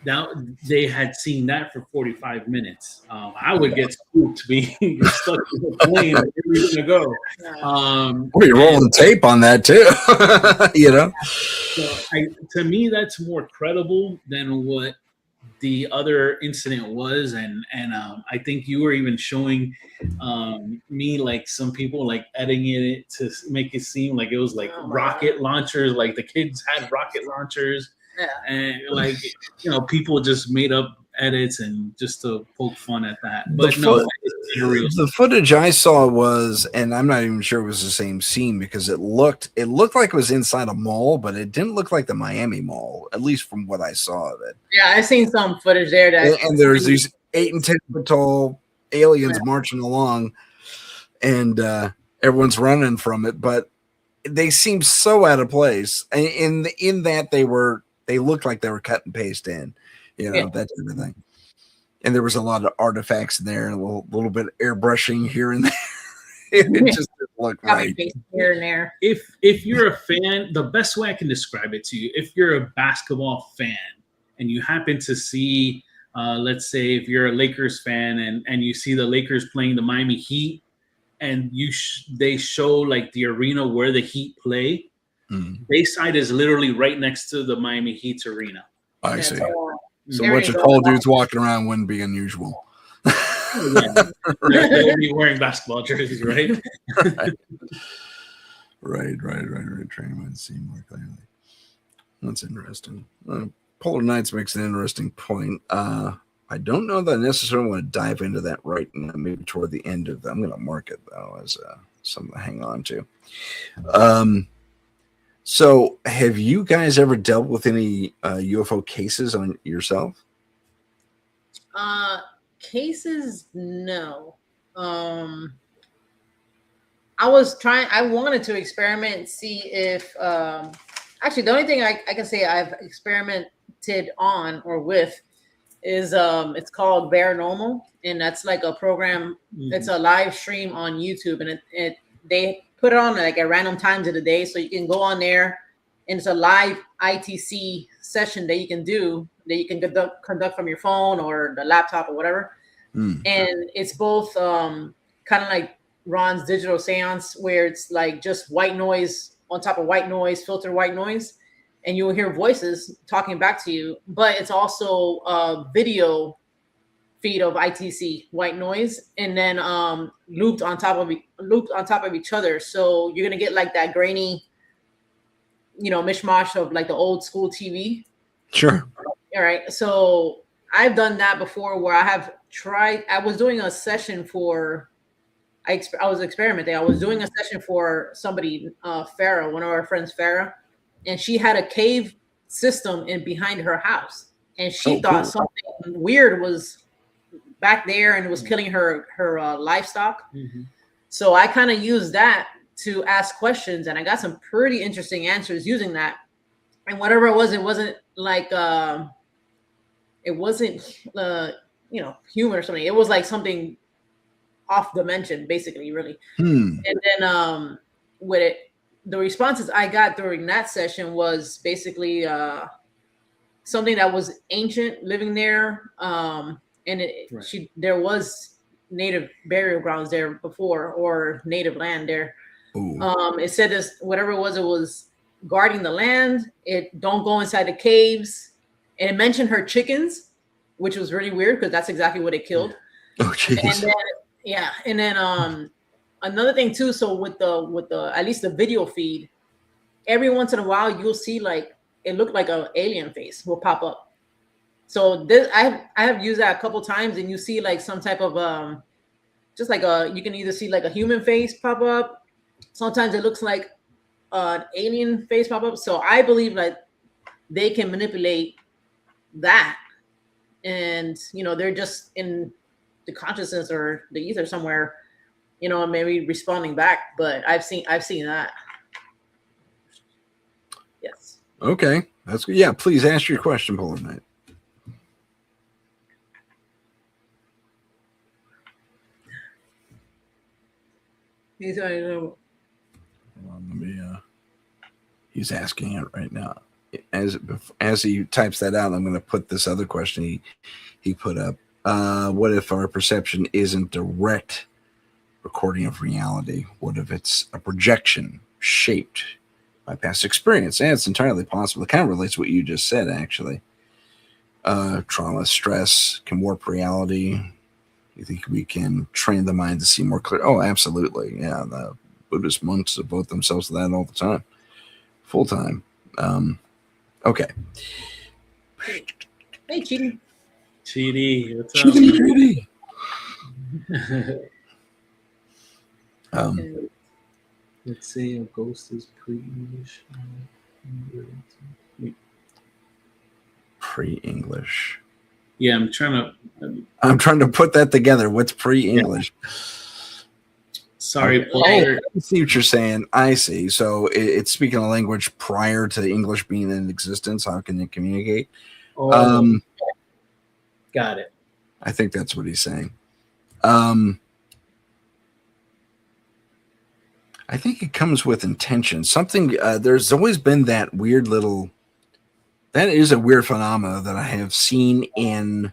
now they had seen that for 45 minutes. I would get spooked being stuck in the plane. Where are we gonna go? Well, you're rolling tape on that too, So to me, that's more credible than what the other incident was, and I think you were even showing me like some people like editing it to make it seem like it was like rocket launchers, like the kids had rocket launchers. Yeah. And like people just made up edits and just to poke fun at that. But the footage I saw was, and I'm not even sure it was the same scene, because it looked like it was inside a mall, but it didn't look like the Miami Mall, at least from what I saw of it. Yeah, I've seen some footage there and there's these 8 and 10 foot tall aliens marching along, and everyone's running from it, but they seem so out of place. In that they looked like they were cut and paste in, that type of thing. And there was a lot of artifacts in there, and a little bit of airbrushing here and there. It just didn't look right. Here and there. If you're a fan, the best way I can describe it to you, if you're a basketball fan and you happen to see, let's say if you're a Lakers fan and you see the Lakers playing the Miami Heat, and they show like the arena where the Heat play, Bayside is literally right next to the Miami Heat's arena. I see. So what your tall dudes walking aroing wouldn't be unusual. They'll be wearing basketball jerseys, right? Right. Trying to see more clearly. That's interesting. Polar Nights makes an interesting point. I don't know that I necessarily want to dive into that right now. Maybe toward the end of that. I'm going to mark it though as something to hang on to. So, have you guys ever dealt with any UFO cases on yourself? Cases, no. I wanted to experiment and see if, actually, the only thing I can say I've experimented on or with is it's called Paranormal, and that's like a program. It's a live stream on YouTube, and they put it on like at random times of the day, so you can go on there, and it's a live ITC session that you can do, that you can conduct from your phone or the laptop or whatever. And it's both kind of like Ron's digital seance, where it's like just white noise on top of white noise, filtered white noise, and you will hear voices talking back to you, but it's also a video feed of ITC, white noise, and then looped on top of each other. So you're gonna get like that grainy, mishmash of like the old school TV. Sure. All right. So I've done that before where I was doing a session for, I was experimenting. I was doing a session for somebody, Farah, one of our friends, Farah, and she had a cave system in behind her house. And she thought something weird was back there and it was killing her livestock. Mm-hmm. So I kind of used that to ask questions, and I got some pretty interesting answers using that. And whatever it wasn't like human or something. It was like something off dimension, basically, really. And then with it, the responses I got during that session was basically something that was ancient living there. And there was native burial grounds there before, or native land there. It said this, whatever it was guarding the land. It don't go inside the caves. And it mentioned her chickens, which was really weird because that's exactly what it killed. Oh, jeez. And then another thing too. So with the at least the video feed, every once in a while you'll see like it looked like an alien face will pop up. So this I have used that a couple times, and you see like some type of just like you can either see like a human face pop up. Sometimes it looks like an alien face pop up. So I believe like they can manipulate that, and they're just in the consciousness or the ether somewhere, maybe responding back. But I've seen that. Yes. Okay, that's good. Yeah, please ask your question, Polar Knight. He's asking it right now. As he types that out, I'm going to put this other question he put up. What if our perception isn't direct recording of reality? What if it's a projection shaped by past experience? And it's entirely possible. It kind of relates to what you just said, actually. Trauma, stress can warp reality. You think we can train the mind to see more clear? Oh, absolutely. Yeah, the Buddhist monks devote themselves to that all the time. Full time. Okay. Hey, Cheaty, what's up? Cheaty. Let's say a ghost is pre-English. Pre-English. Yeah, I'm trying to put that together. What's pre-English? Yeah. Sorry, I see what you're saying. I see. So it's speaking a language prior to English being in existence. How can it communicate? Got it. I think that's what he's saying. I think it comes with intention. Something. There's always been that weird little. That is a weird phenomena that I have seen in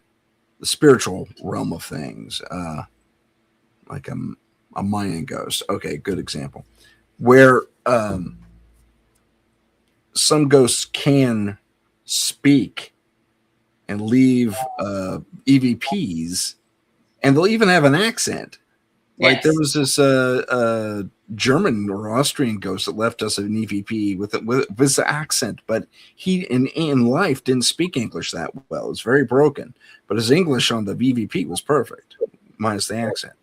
the spiritual realm of things, like a Mayan ghost. Okay, good example. Where some ghosts can speak and leave EVPs, and they'll even have an accent. Yes. Like there was this German or Austrian ghost that left us an EVP with his accent, but he in life didn't speak English that well. It was very broken, but his English on the EVP was perfect, minus the accent.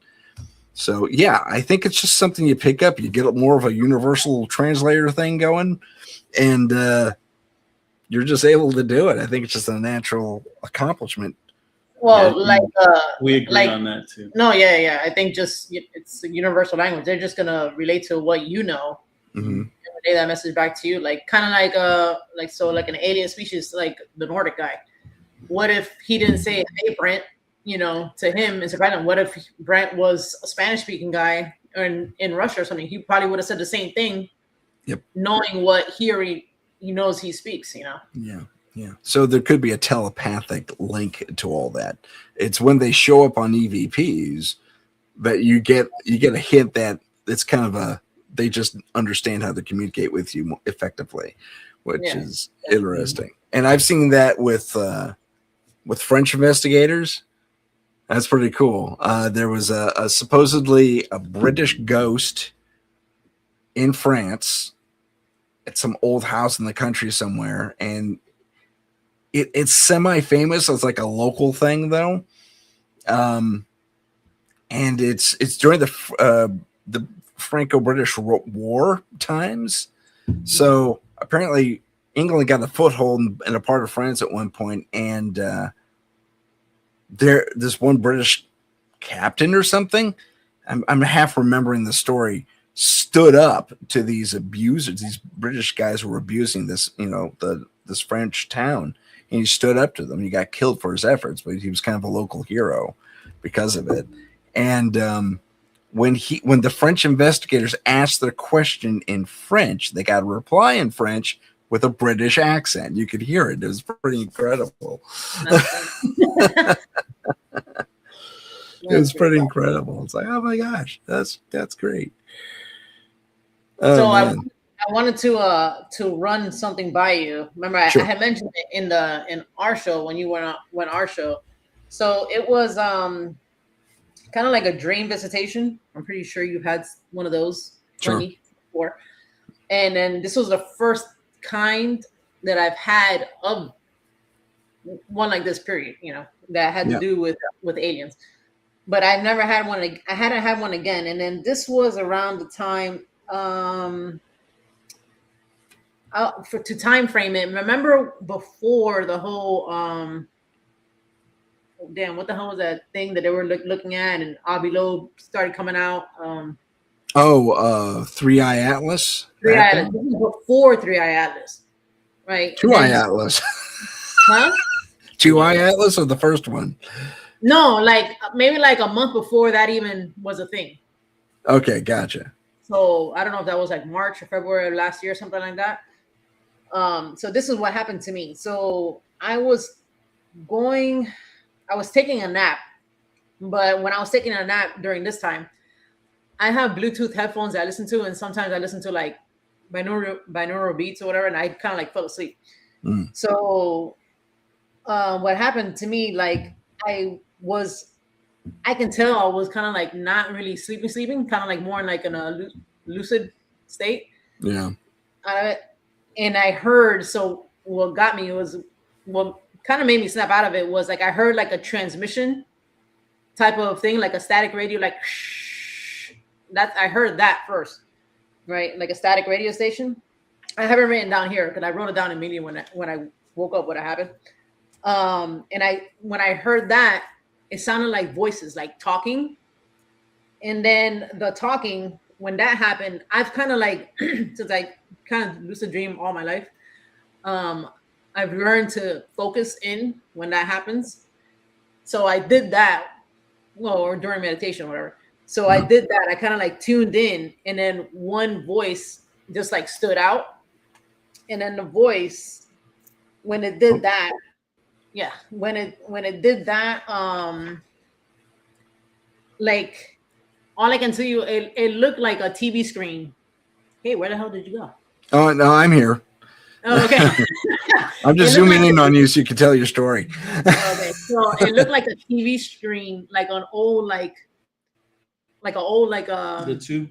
So yeah, I think it's just something you pick up. You get more of a universal translator thing going, and you're just able to do it. I think it's just a natural accomplishment. Well, we agree on that too. No, yeah. I think just it's a universal language. They're just gonna relate to what you know, and relay that message back to you. Like kind of like an alien species, like the Nordic guy. What if he didn't say, "Hey, Brent," to him and surprise him? What if Brent was a Spanish-speaking guy in Russia or something? He probably would have said the same thing. Yep. Knowing what he knows he speaks. Yeah. Yeah. So there could be a telepathic link to all that. It's when they show up on EVPs that you get a hint that it's kind of they just understand how to communicate with you more effectively. which is interesting. And I've seen that with French investigators. That's pretty cool. There was a supposedly a British ghost in France at some old house in the country somewhere, and it's semi-famous. It's like a local thing, though. And it's during the Franco-British War times. So apparently England got a foothold in a part of France at one point, and this one British captain or something, I'm half remembering the story, stood up to these abusers, these British guys who were abusing this, this French town, and he stood up to them. He got killed for his efforts, but he was kind of a local hero because of it. And when the French investigators asked their question in French, they got a reply in French with a British accent. You could hear it. It was pretty incredible. It was pretty incredible. It's like, oh my gosh, that's great. Oh, so man. I wanted to run something by you. Remember, Sure. I had mentioned it in our show when you went our show. So it was kind of like a dream visitation. I'm pretty sure you've had one of those before. And then this was the first kind that I've had of one like this, period, that had to do with aliens. But I've never had one. I hadn't had one again. And then this was around the time to time frame it. Remember before the whole what the hell was that thing that they were looking at, and Avi Loeb started coming out? Three Eye Atlas. Three Eye Atlas. This was before Three Eye Atlas, right? Two Eye Atlas. Huh? Two Eye Atlas or the first one? No, like maybe like a month before that even was a thing. Okay, gotcha. So I don't know if that was like March or February of last year, something like that. So this is what happened to me. So I was taking a nap, but when I was taking a nap during this time, I have Bluetooth headphones that I listen to, and sometimes I listen to like binaural beats or whatever, and I kind of like fell asleep. So what happened to me, like I can tell I was kind of like not really sleeping, kind of like more in like in a lucid state. Yeah. And I heard, so what got me was, what kind of made me snap out of it was like I heard like a transmission type of thing, like a static radio, like shh. I heard that first, right? Like a static radio station. I have it written down here because I wrote it down immediately when I woke up what happened. And when I heard that, it sounded like voices, like talking. And then the talking, when that happened, I've kind of like, since I kind of lucid dream all my life, I've learned to focus in when that happens. So I did that, or during meditation or whatever. So I did that. I kind of like tuned in, and then one voice just like stood out. And then the voice, when it did that, when it did that, like all I can tell you, it looked like a TV screen. Hey, where the hell did you go? Oh no, I'm here. Oh, okay. I'm just zooming in on you so you can tell your story. Okay, so it looked like a TV screen, like an old, like the tube.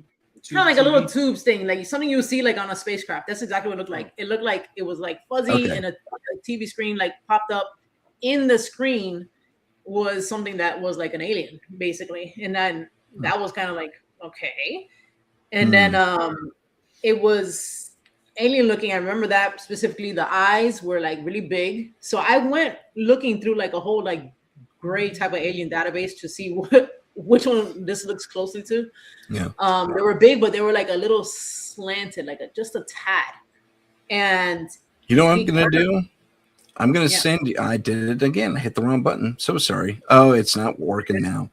Kind of like a little tubes thing, like something you see like on a spacecraft. That's exactly what it looked like. It looked like it was like fuzzy, and a TV screen like popped up. In the screen was something that was like an alien, basically. And then that was kind of like, okay. And then it was alien looking. I remember that specifically. The eyes were like really big. So I went looking through like a whole like gray type of alien database to see which one this looks closely to. Yeah. They were big, but they were like a little slanted, like just a tad. And you know what I'm gonna do? I'm gonna send you. I did it again. I hit the wrong button. So sorry. Oh, it's not working now.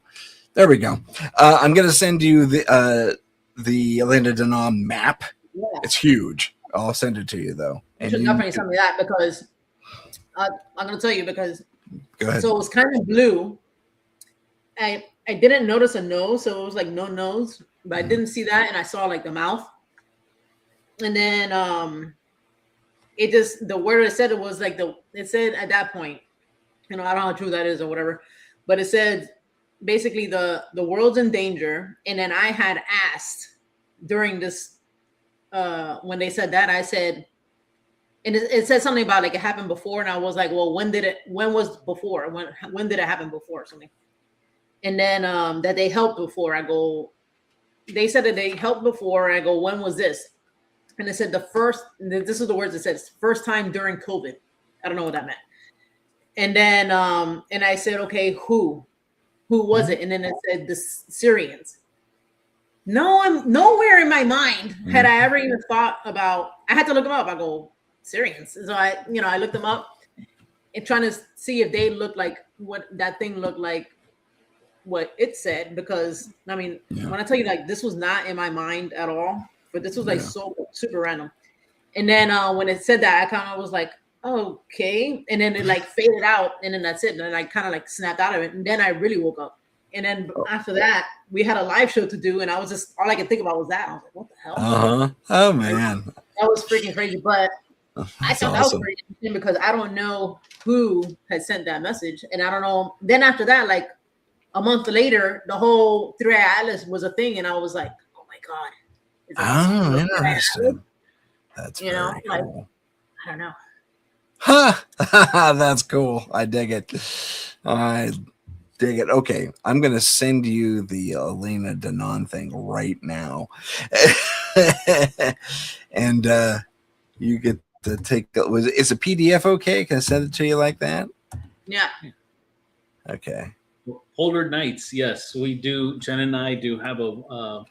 There we go. I'm gonna send you the Elena Denom map. Yeah. It's huge. I'll send it to you though. You should definitely send me that, because I'm gonna tell you, because go ahead. So it was kind of blue. I didn't notice a nose, so it was like no nose, but I didn't see that, and I saw like the mouth. And then it just, the word it said, it was like it said at that point, I don't know how true that is or whatever, but it said basically the world's in danger. And then I had asked during this, when they said that, I said, and it said something about like it happened before, and I was like, well, when did it happen before or something? And then that they helped before. I go, they said that they helped before. I go, when was this? And it said this is the words it says, first time during COVID. I don't know what that meant. And then and I said, okay, who was it? And then it said the Syrians. Nowhere in my mind had I ever even thought about. I had to look them up. I go, Syrians. So I looked them up and trying to see if they looked like what that thing looked like, what it said. Because I mean, when I tell you, like, this was not in my mind at all, but this was like so super random. And then when it said that, I kind of was like, okay. And then it like faded out, and then that's it. And then I kind of like snapped out of it. And then I really woke up. And then after that, we had a live show to do, and I was just, all I could think about was that. I was like, what the hell? Oh man, that was freaking crazy. But I thought that was pretty interesting because I don't know who had sent that message, and I don't know. Then after that, like a month later, the whole 3-Eye Atlas was a thing, and I was like, oh my god. Interesting. That's very like, cool. I don't know. Huh. That's cool. I dig it. I dig it. Okay, I'm gonna send you the Elena Danon thing right now, and you get to take. Is a PDF okay? Can I send it to you like that? Yeah. Okay. Polar Nights. Yes, we do. Jen and I do have a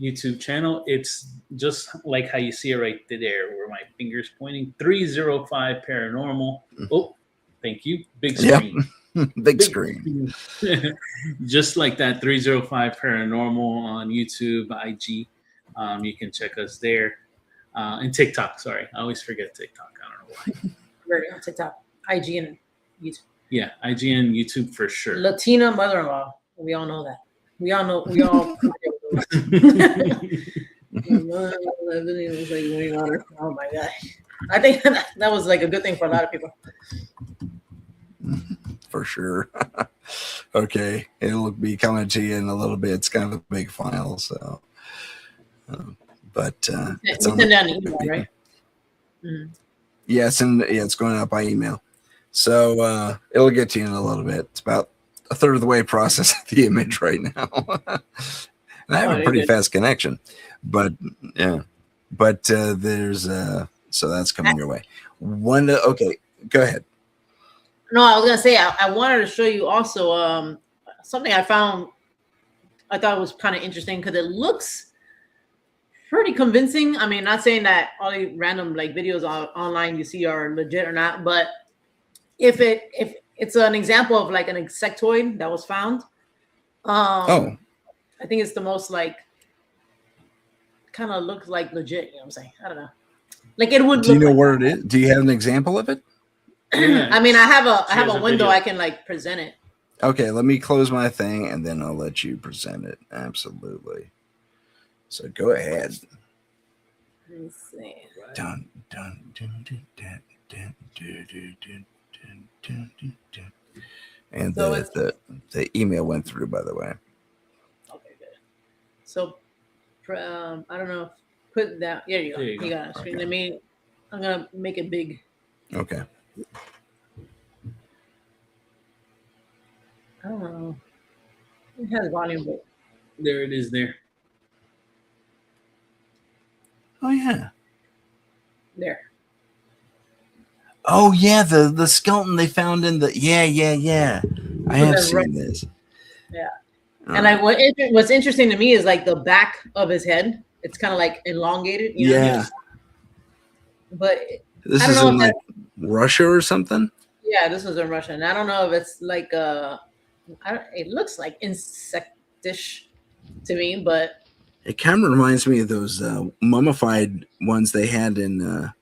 YouTube channel. It's just like how you see it right there, where my finger's pointing. 305 Paranormal. Oh, thank you. Big screen. Yep. Big screen. Just like that, 305 Paranormal on YouTube, IG. You can check us there. And TikTok, sorry. I always forget TikTok. I don't know why. Right on TikTok, IG, and YouTube. Yeah, IG and YouTube for sure. Latina mother-in-law. We all know that. We all. Oh my god! I think that was like a good thing for a lot of people. For sure. Okay, it'll be coming to you in a little bit. It's kind of a big file, so. But it's send down an email, right? Yes, and it's going out by email, so it'll get to you in a little bit. It's about a third of the way processing the image right now. And I have a pretty fast connection, but there's so that's coming your way. Okay, go ahead. No, I was gonna say I wanted to show you also something I found. I thought was kind of interesting because it looks pretty convincing. I mean, not saying that all the random like videos online you see are legit or not, but if it's an example of like an insectoid that was found. I think it's the most like kind of looks like legit. You know what I'm saying? I don't know. Like it would. Do you know where it is? Do you have an example of it? I mean, I have a window I can like present it. Okay, let me close my thing and then I'll let you present it. Absolutely. So go ahead. Let me see. Dun, dun, dun, dun, dun, dun, dun, dun, dun, dun, dun, dun. And so the email went through, by the way. Okay, good. So I don't know. Put that. There you go. You got it. Okay. I'm gonna make it big. Okay. I don't know. It has volume, but there it is. There. Oh yeah. There. Oh yeah, the skeleton they found in the yeah. I have seen this. Yeah. And like what's interesting to me is like the back of his head. It's kind of like elongated. You know? Yeah. But this is in like Russia or something. Yeah, this was in Russia, and I don't know if it's like it looks like insectish to me, but it kind of reminds me of those mummified ones they had in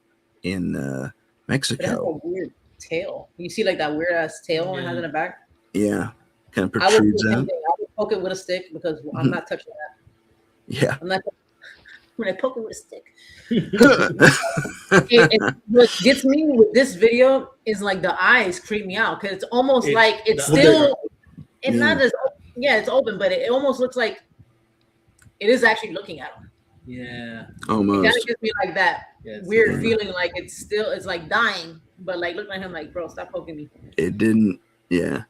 Mexico. It has a weird tail. You see like that weird ass tail it has in the back. Yeah, kind of protrudes out. I would poke it with a stick because I'm not touching that. Yeah. I'm not. when I poke it with a stick. What gets me with this video is like the eyes creep me out because it's almost like it's still it's not as it's open, but it almost looks like it is actually looking at him. Yeah, almost. It kind of gives me like that weird feeling, like it's like dying, but like looking at him like, bro, stop poking me. It didn't. Yeah.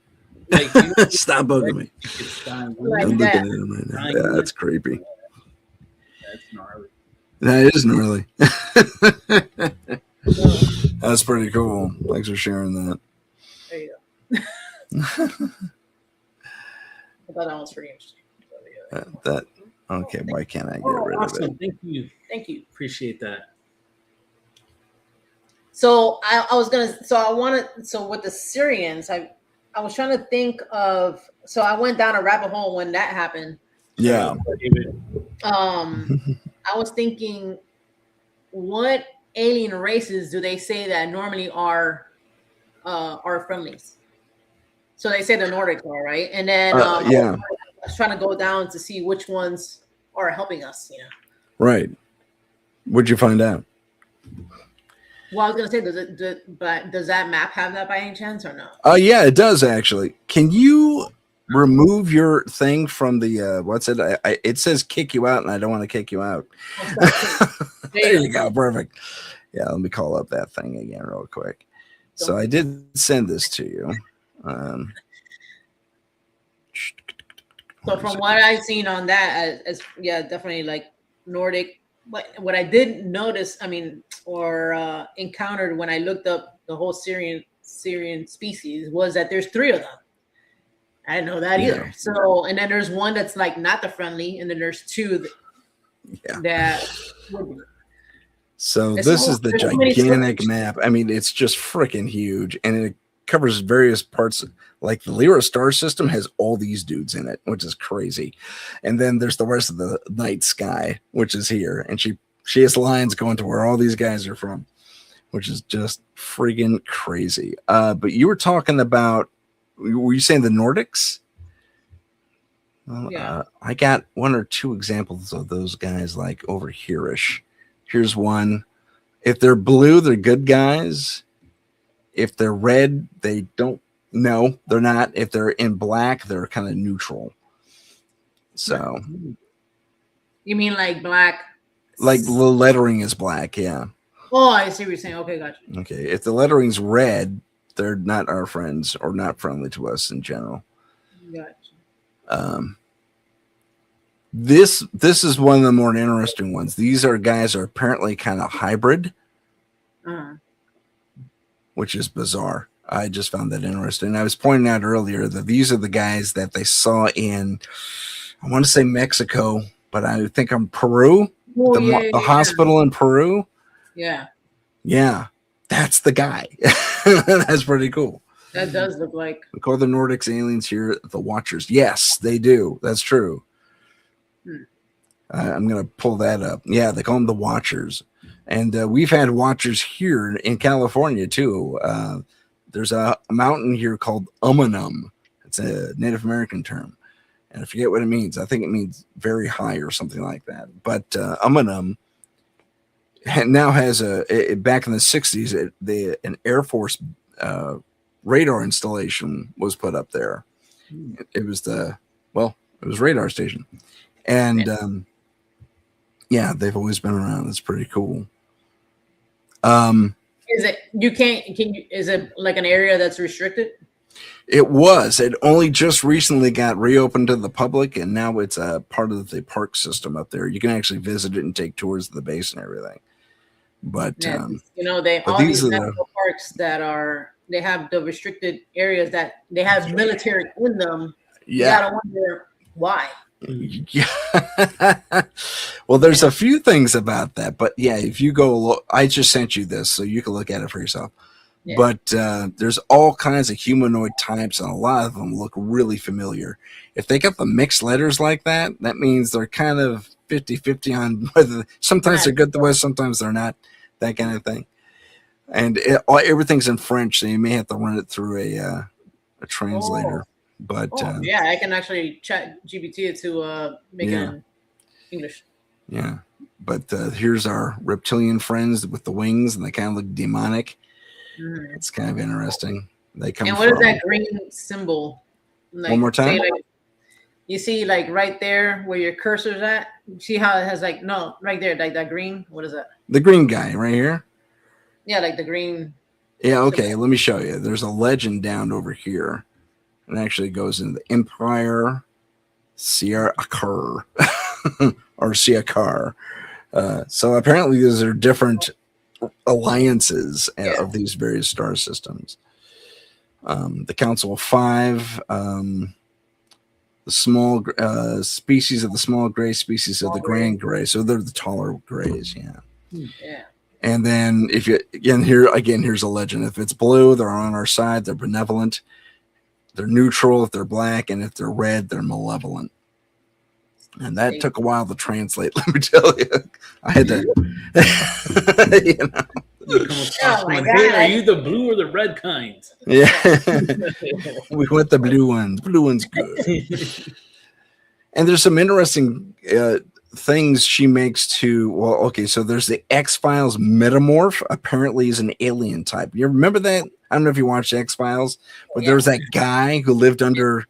like Stop bugging me. It's dying. Like I'm that. looking at him right now. Yeah, that's creepy. That's gnarly. That is gnarly. That's pretty cool. Thanks for sharing that. There you go. I thought that was pretty interesting. That okay? Why can't I get rid Awesome. of it? Thank you. Thank you. Appreciate that. So I was gonna. So I wanted. So with the Syrians, I was trying to think of. So I went down a rabbit hole when that happened. Yeah. I was thinking, what alien races do they say that normally are friendlies? So they say the Nordics are, right? And then yeah. I was trying to go down to see which ones are helping us. You know. Right. What'd you find out? Well, I was gonna say, does that map have that by any chance or no? Yeah, it does actually. Can you remove your thing from the what's it? It says kick you out, and I don't want to kick you out. There you go. Perfect. Yeah, let me call up that thing again real quick. So I did send this to you. So from what I've seen on that, as definitely like Nordic. But what I did notice, or encountered when I looked up the whole Syrian species was that there's 3 of them. I didn't know that either. So, and then there's one that's like not the friendly, and then there's 2 that would be. So this is the gigantic map. It's just freaking huge, and it covers various parts. Like the Lyra star system has all these dudes in it, which is crazy. And then there's the rest of the night sky, which is here. And she has lines going to where all these guys are from, which is just freaking crazy. But you were talking about, were you saying the Nordics? Well, yeah. I got 1 or 2 examples of those guys like over here-ish. Here's one. If they're blue, they're good guys. If they're red, they don't. No, they're not. If they're in black, they're kind of neutral. So, you mean like black? Like the lettering is black, yeah. Oh, I see what you're saying. Okay, gotcha. Okay, if the lettering's red, they're not our friends or not friendly to us in general. Gotcha. This is one of the more interesting ones. These are guys are apparently kind of hybrid, which is bizarre. I just found that interesting. I was pointing out earlier that these are the guys that they saw in, I want to say Mexico, but I think I'm Peru. Oh, the hospital in Peru. Yeah. Yeah. That's the guy. That's pretty cool. That does look like. We call the Nordics aliens here the Watchers. Yes, they do. That's true. I'm going to pull that up. Yeah, they call them the Watchers. And we've had Watchers here in California, too. There's a mountain here called Umanum. It's a Native American term. And I forget what it means. I think it means very high or something like that. But Umanum now has back in the 60s, an Air Force radar installation was put up there. It was it was radar station. And they've always been around. It's pretty cool. Is it like an area that's restricted? It was. It only just recently got reopened to the public, and now it's a part of the park system up there. You can actually visit it and take tours of the base and everything. But they all these national parks that they have the restricted areas that they have military in them. Yeah, you gotta wonder why. Yeah. Well, there's a few things about that, but yeah, if you go look, I just sent you this so you can look at it for yourself. Yeah. But there's all kinds of humanoid types, and a lot of them look really familiar. If they got the mixed letters like that, that means they're kind of 50-50 on whether sometimes they're good to us, sometimes they're not, that kind of thing. And everything's in French, so you may have to run it through a translator. But I can actually chat GPT to make it in English. Yeah, But here's our reptilian friends with the wings, and they kind of look demonic. Mhm. It's kind of interesting. They come And what is from. that green symbol? Like, One more time? say, like, you see, like right there where your cursor's at. See how it has like no right there, like that green. What is that? The green guy right here. Yeah, like the green. Yeah, okay. Let me show you. There's a legend down over here. It actually goes into the Empire Siakar or Siakar. So apparently these are different alliances of these various star systems. The Council of Five, the small species of the small gray, species of the grand gray. So they're the taller grays, yeah. Yeah. And then if you here's a legend. If it's blue, they're on our side. They're benevolent. They're neutral if they're black, and if they're red, they're malevolent. And that took a while to translate. Let me tell you, I had to, you know. Oh my God. Hey, are you the blue or the red kind? Yeah, we went the blue ones. Blue one's good. And there's some interesting things she makes to. Well, okay, so there's the X-Files metamorph. Apparently, is an alien type. You remember that? I don't know if you watched X-Files, but there was that guy who lived under,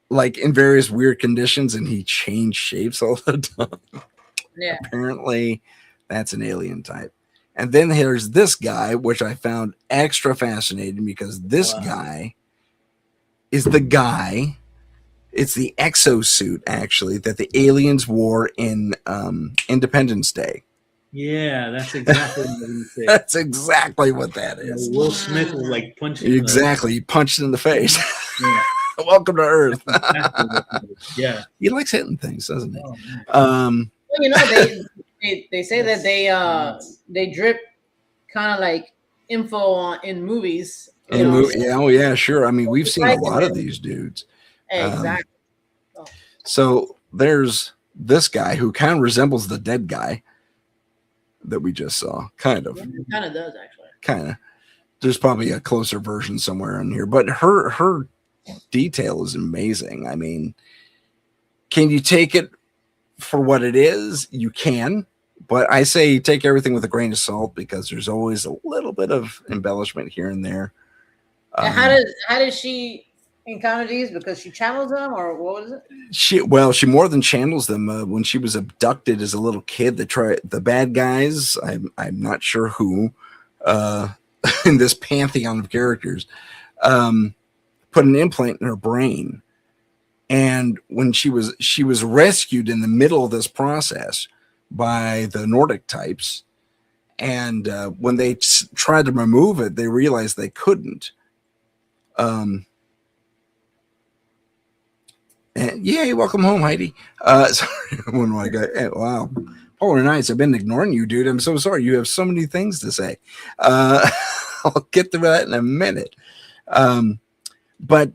like, in various weird conditions, and he changed shapes all the time. Yeah. Apparently, that's an alien type. And then there's this guy, which I found extra fascinating because this guy is the guy. It's the exosuit, actually, that the aliens wore in Independence Day. Yeah, that's exactly what you say. That's exactly what that is. Will Smith was like punching. Exactly. He punched in the face. Yeah. Welcome to Earth. Yeah. He likes hitting things, doesn't he? Well, you know, they say that they drip kind of like info in movies. Yeah, sure. I mean, we've seen a lot of these dudes. Exactly. So there's this guy who kind of resembles the dead guy that we just saw. Kind of. It kind of does, actually. Kind of. There's probably a closer version somewhere in here, but her detail is amazing. I mean, can you take it for what it is? You can, but I say take everything with a grain of salt because there's always a little bit of embellishment here and there. And how does she encounter these? Because she channels them, or what was it? She more than channels them. When she was abducted as a little kid, the bad guys. I'm not sure who in this pantheon of characters put an implant in her brain, and when she was rescued in the middle of this process by the Nordic types, and when they tried to remove it, they realized they couldn't. And yay, welcome home, Heidi. Sorry, when I got wow, polar nights. I've been ignoring you, dude. I'm so sorry. You have so many things to say. I'll get to that in a minute. But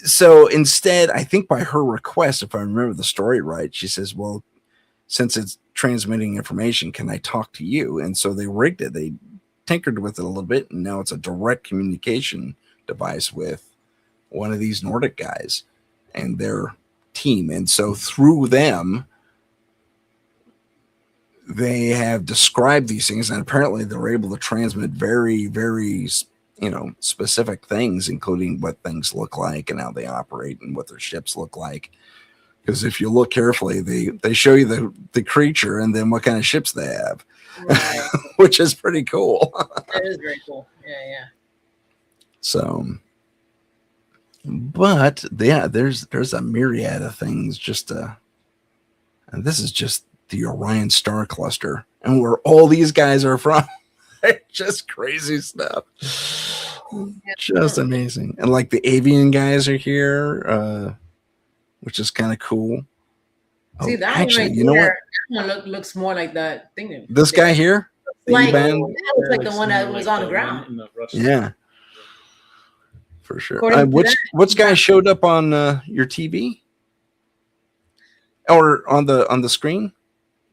so instead, I think by her request, if I remember the story right, she says, "Well, since it's transmitting information, can I talk to you?" And so they rigged it. They tinkered with it a little bit, and now it's a direct communication device with one of these Nordic guys and their team. And so through them, they have described these things, and apparently they're able to transmit very, very, specific things, including what things look like and how they operate and what their ships look like. Because if you look carefully, they show you the creature and then what kind of ships they have, right. Which is pretty cool. That is very cool. Yeah. So, but yeah, there's a myriad of things. And this is just the Orion star cluster, and where all these guys are from. Just crazy stuff. Just amazing. And like the avian guys are here, which is kind of cool. See, that actually, one right, you know what? That one looks more like that thing. This guy here, that looks like the one that was on the ground. Yeah. For sure. Which guy showed up on your TV or on the screen?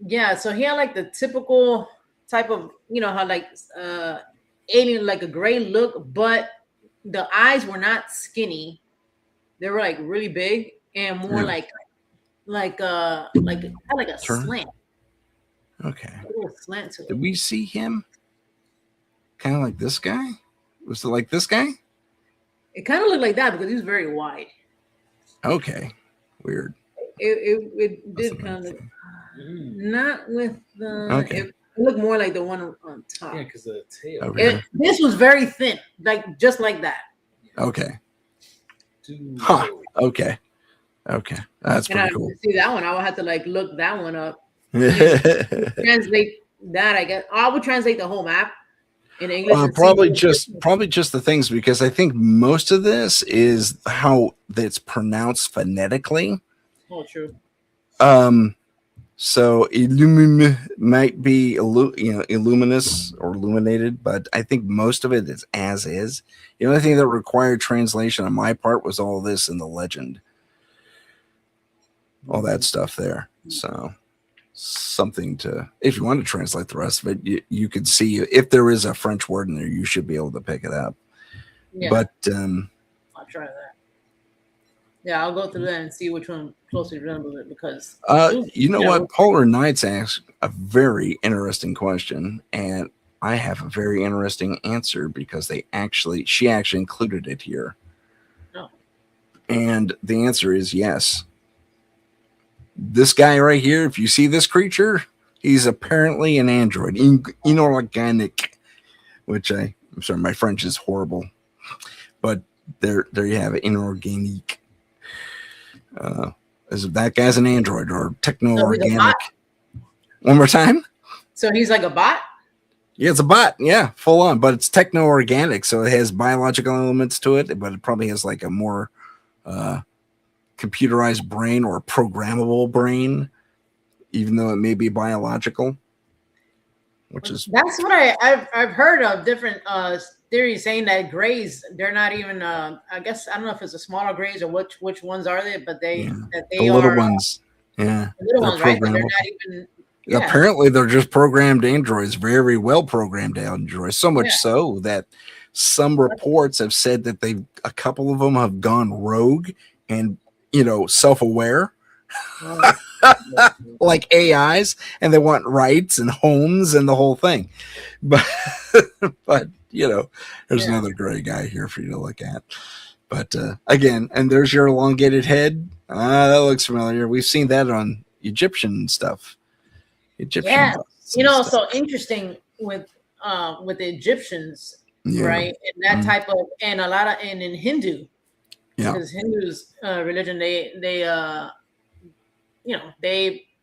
Yeah, so he had like the typical type of, how like alien, like a gray look, but the eyes were not skinny. They were like really big and more like a slant. Okay. A little slant to it. Did we see him? Kind of like this guy? Was it like this guy? It kind of looked like that because he was very wide. Okay. Weird. It That's did kind of Mm. not with the. Okay. It looked more like the one on top. Yeah, because the tail. Over here. This was very thin, like just like that. Okay. Too Huh. low. Okay. Okay. That's And I pretty cool. see that one. I would have to like look that one up. Probably Translate that. I guess I would translate the whole map in English. And see probably what- just the things, because I think most of this is how it's pronounced phonetically. Oh, true. So illum might be illuminous or illuminated, but I think most of it is as is. The only thing that required translation on my part was all this in the legend, all that stuff there. So something to, if you want to translate the rest of it, you could see if there is a French word in there, you should be able to pick it up. Yeah, But I'll try that. Yeah, I'll go through that and see which one closely resembles it because. you know Yeah. what? Polar Knights asked a very interesting question, and I have a very interesting answer because she actually included it here. Oh. And the answer is yes. This guy right here, if you see this creature, he's apparently an android, inorganic, which I'm sorry, my French is horrible, but there you have it, inorganic. That guy's an android or techno-organic. One more time. So he's like a bot. Yeah, it's a bot. Yeah, full on, but it's techno-organic, so it has biological elements to it, but it probably has like a more computerized brain or programmable brain, even though it may be biological. Which is That's what I've heard of different theories saying that grays, they're not even I guess I don't know if it's a smaller grays or which ones are they, but they the little are ones. Yeah, the little they're ones, right? But they're programmable. not even. Yeah. Apparently, they're just programmed androids, very well programmed androids. So much Yeah. so that some reports have said that a couple of them have gone rogue and self-aware, like AIs, and they want rights and homes and the whole thing. But there's another gray guy here for you to look at. But again, and there's your elongated head. That looks familiar. We've seen that on Egyptian stuff. So interesting with the Egyptians, right? And that type of, and a lot of, and in Hindu, because Hindus religion, they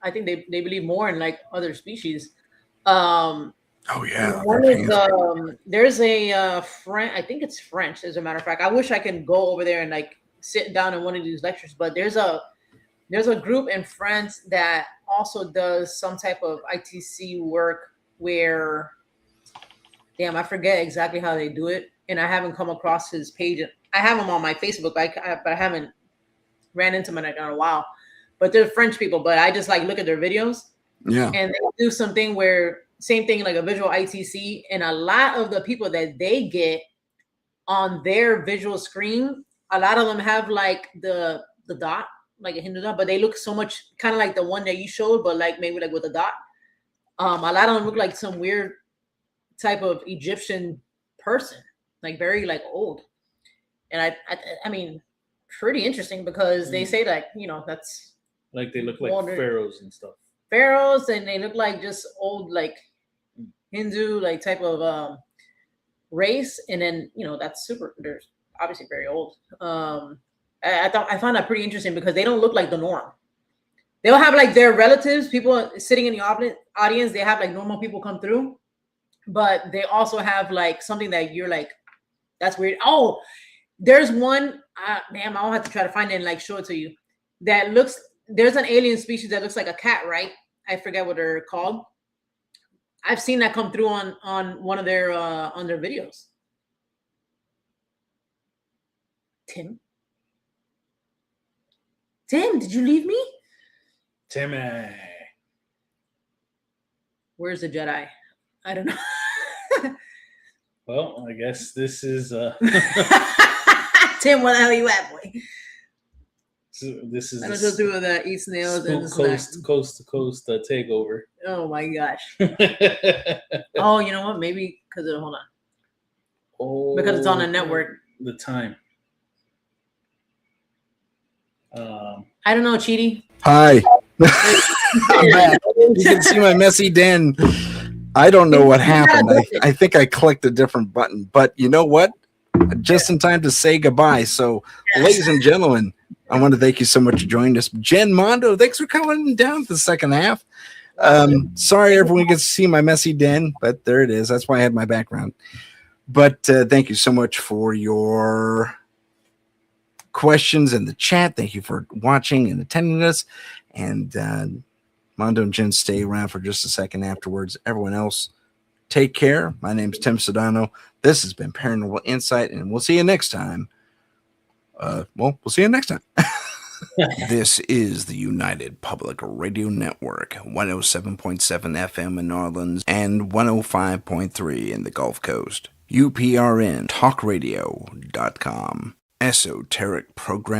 I think they believe more in like other species. One is there's a French, I think it's French, as a matter of fact. I wish I can go over there and like sit down in one of these lectures, but there's a group in France that also does some type of ITC work where, I forget exactly how they do it, and I haven't come across his page. I have him on my Facebook, but I haven't ran into him in a while. But they're French people, but I just like look at their videos. Yeah. And they do something where same thing like a visual ITC, and a lot of the people that they get on their visual screen, a lot of them have like the dot, like a Hindu dot, but they look so much kind of like the one that you showed, but like maybe like with a dot. A lot of them look like some weird type of Egyptian person, like very like old. And I mean, pretty interesting because they say that, that's like they look like older pharaohs and stuff. Pharaohs, and they look like just old, like Hindu, like type of race. And then, that's they're obviously very old. I found that pretty interesting because they don't look like the norm. They'll have like their relatives, people sitting in the audience. They have like normal people come through, but they also have like something that you're like, that's weird. Oh, there's one, I'll have to try to find it and like show it to you. There's an alien species that looks like a cat, right? I forget what they're called. I've seen that come through on one of their on their videos. Tim, did you leave me? Timmy. Where's the Jedi? I don't know. Well, I guess this is Tim, where the hell you at, boy? So this is I don't just do the eat snails and the coast to coast takeover. Oh my gosh. Oh, you know what? Maybe because of hold on. Oh, Because it's on a network. The time. I don't know, Cheaty. Hi. I'm back. You can see my messy den. I don't know what happened. I think I clicked a different button, but you know what? Just in time to say goodbye. So, ladies and gentlemen, I want to thank you so much for joining us. Jen Mondo, thanks for coming down for the second half. Sorry everyone gets to see my messy den, but there it is. That's why I had my background. But thank you so much for your questions in the chat. Thank you for watching and attending us. And Mondo and Jen stay around for just a second afterwards. Everyone else, take care. My name is Tim Sedano. This has been Paranormal Insight, and we'll see you next time. We'll see you next time. This is the United Public Radio Network, 107.7 FM in New Orleans and 105.3 in the Gulf Coast. UPRN, talkradio.com. Esoteric program.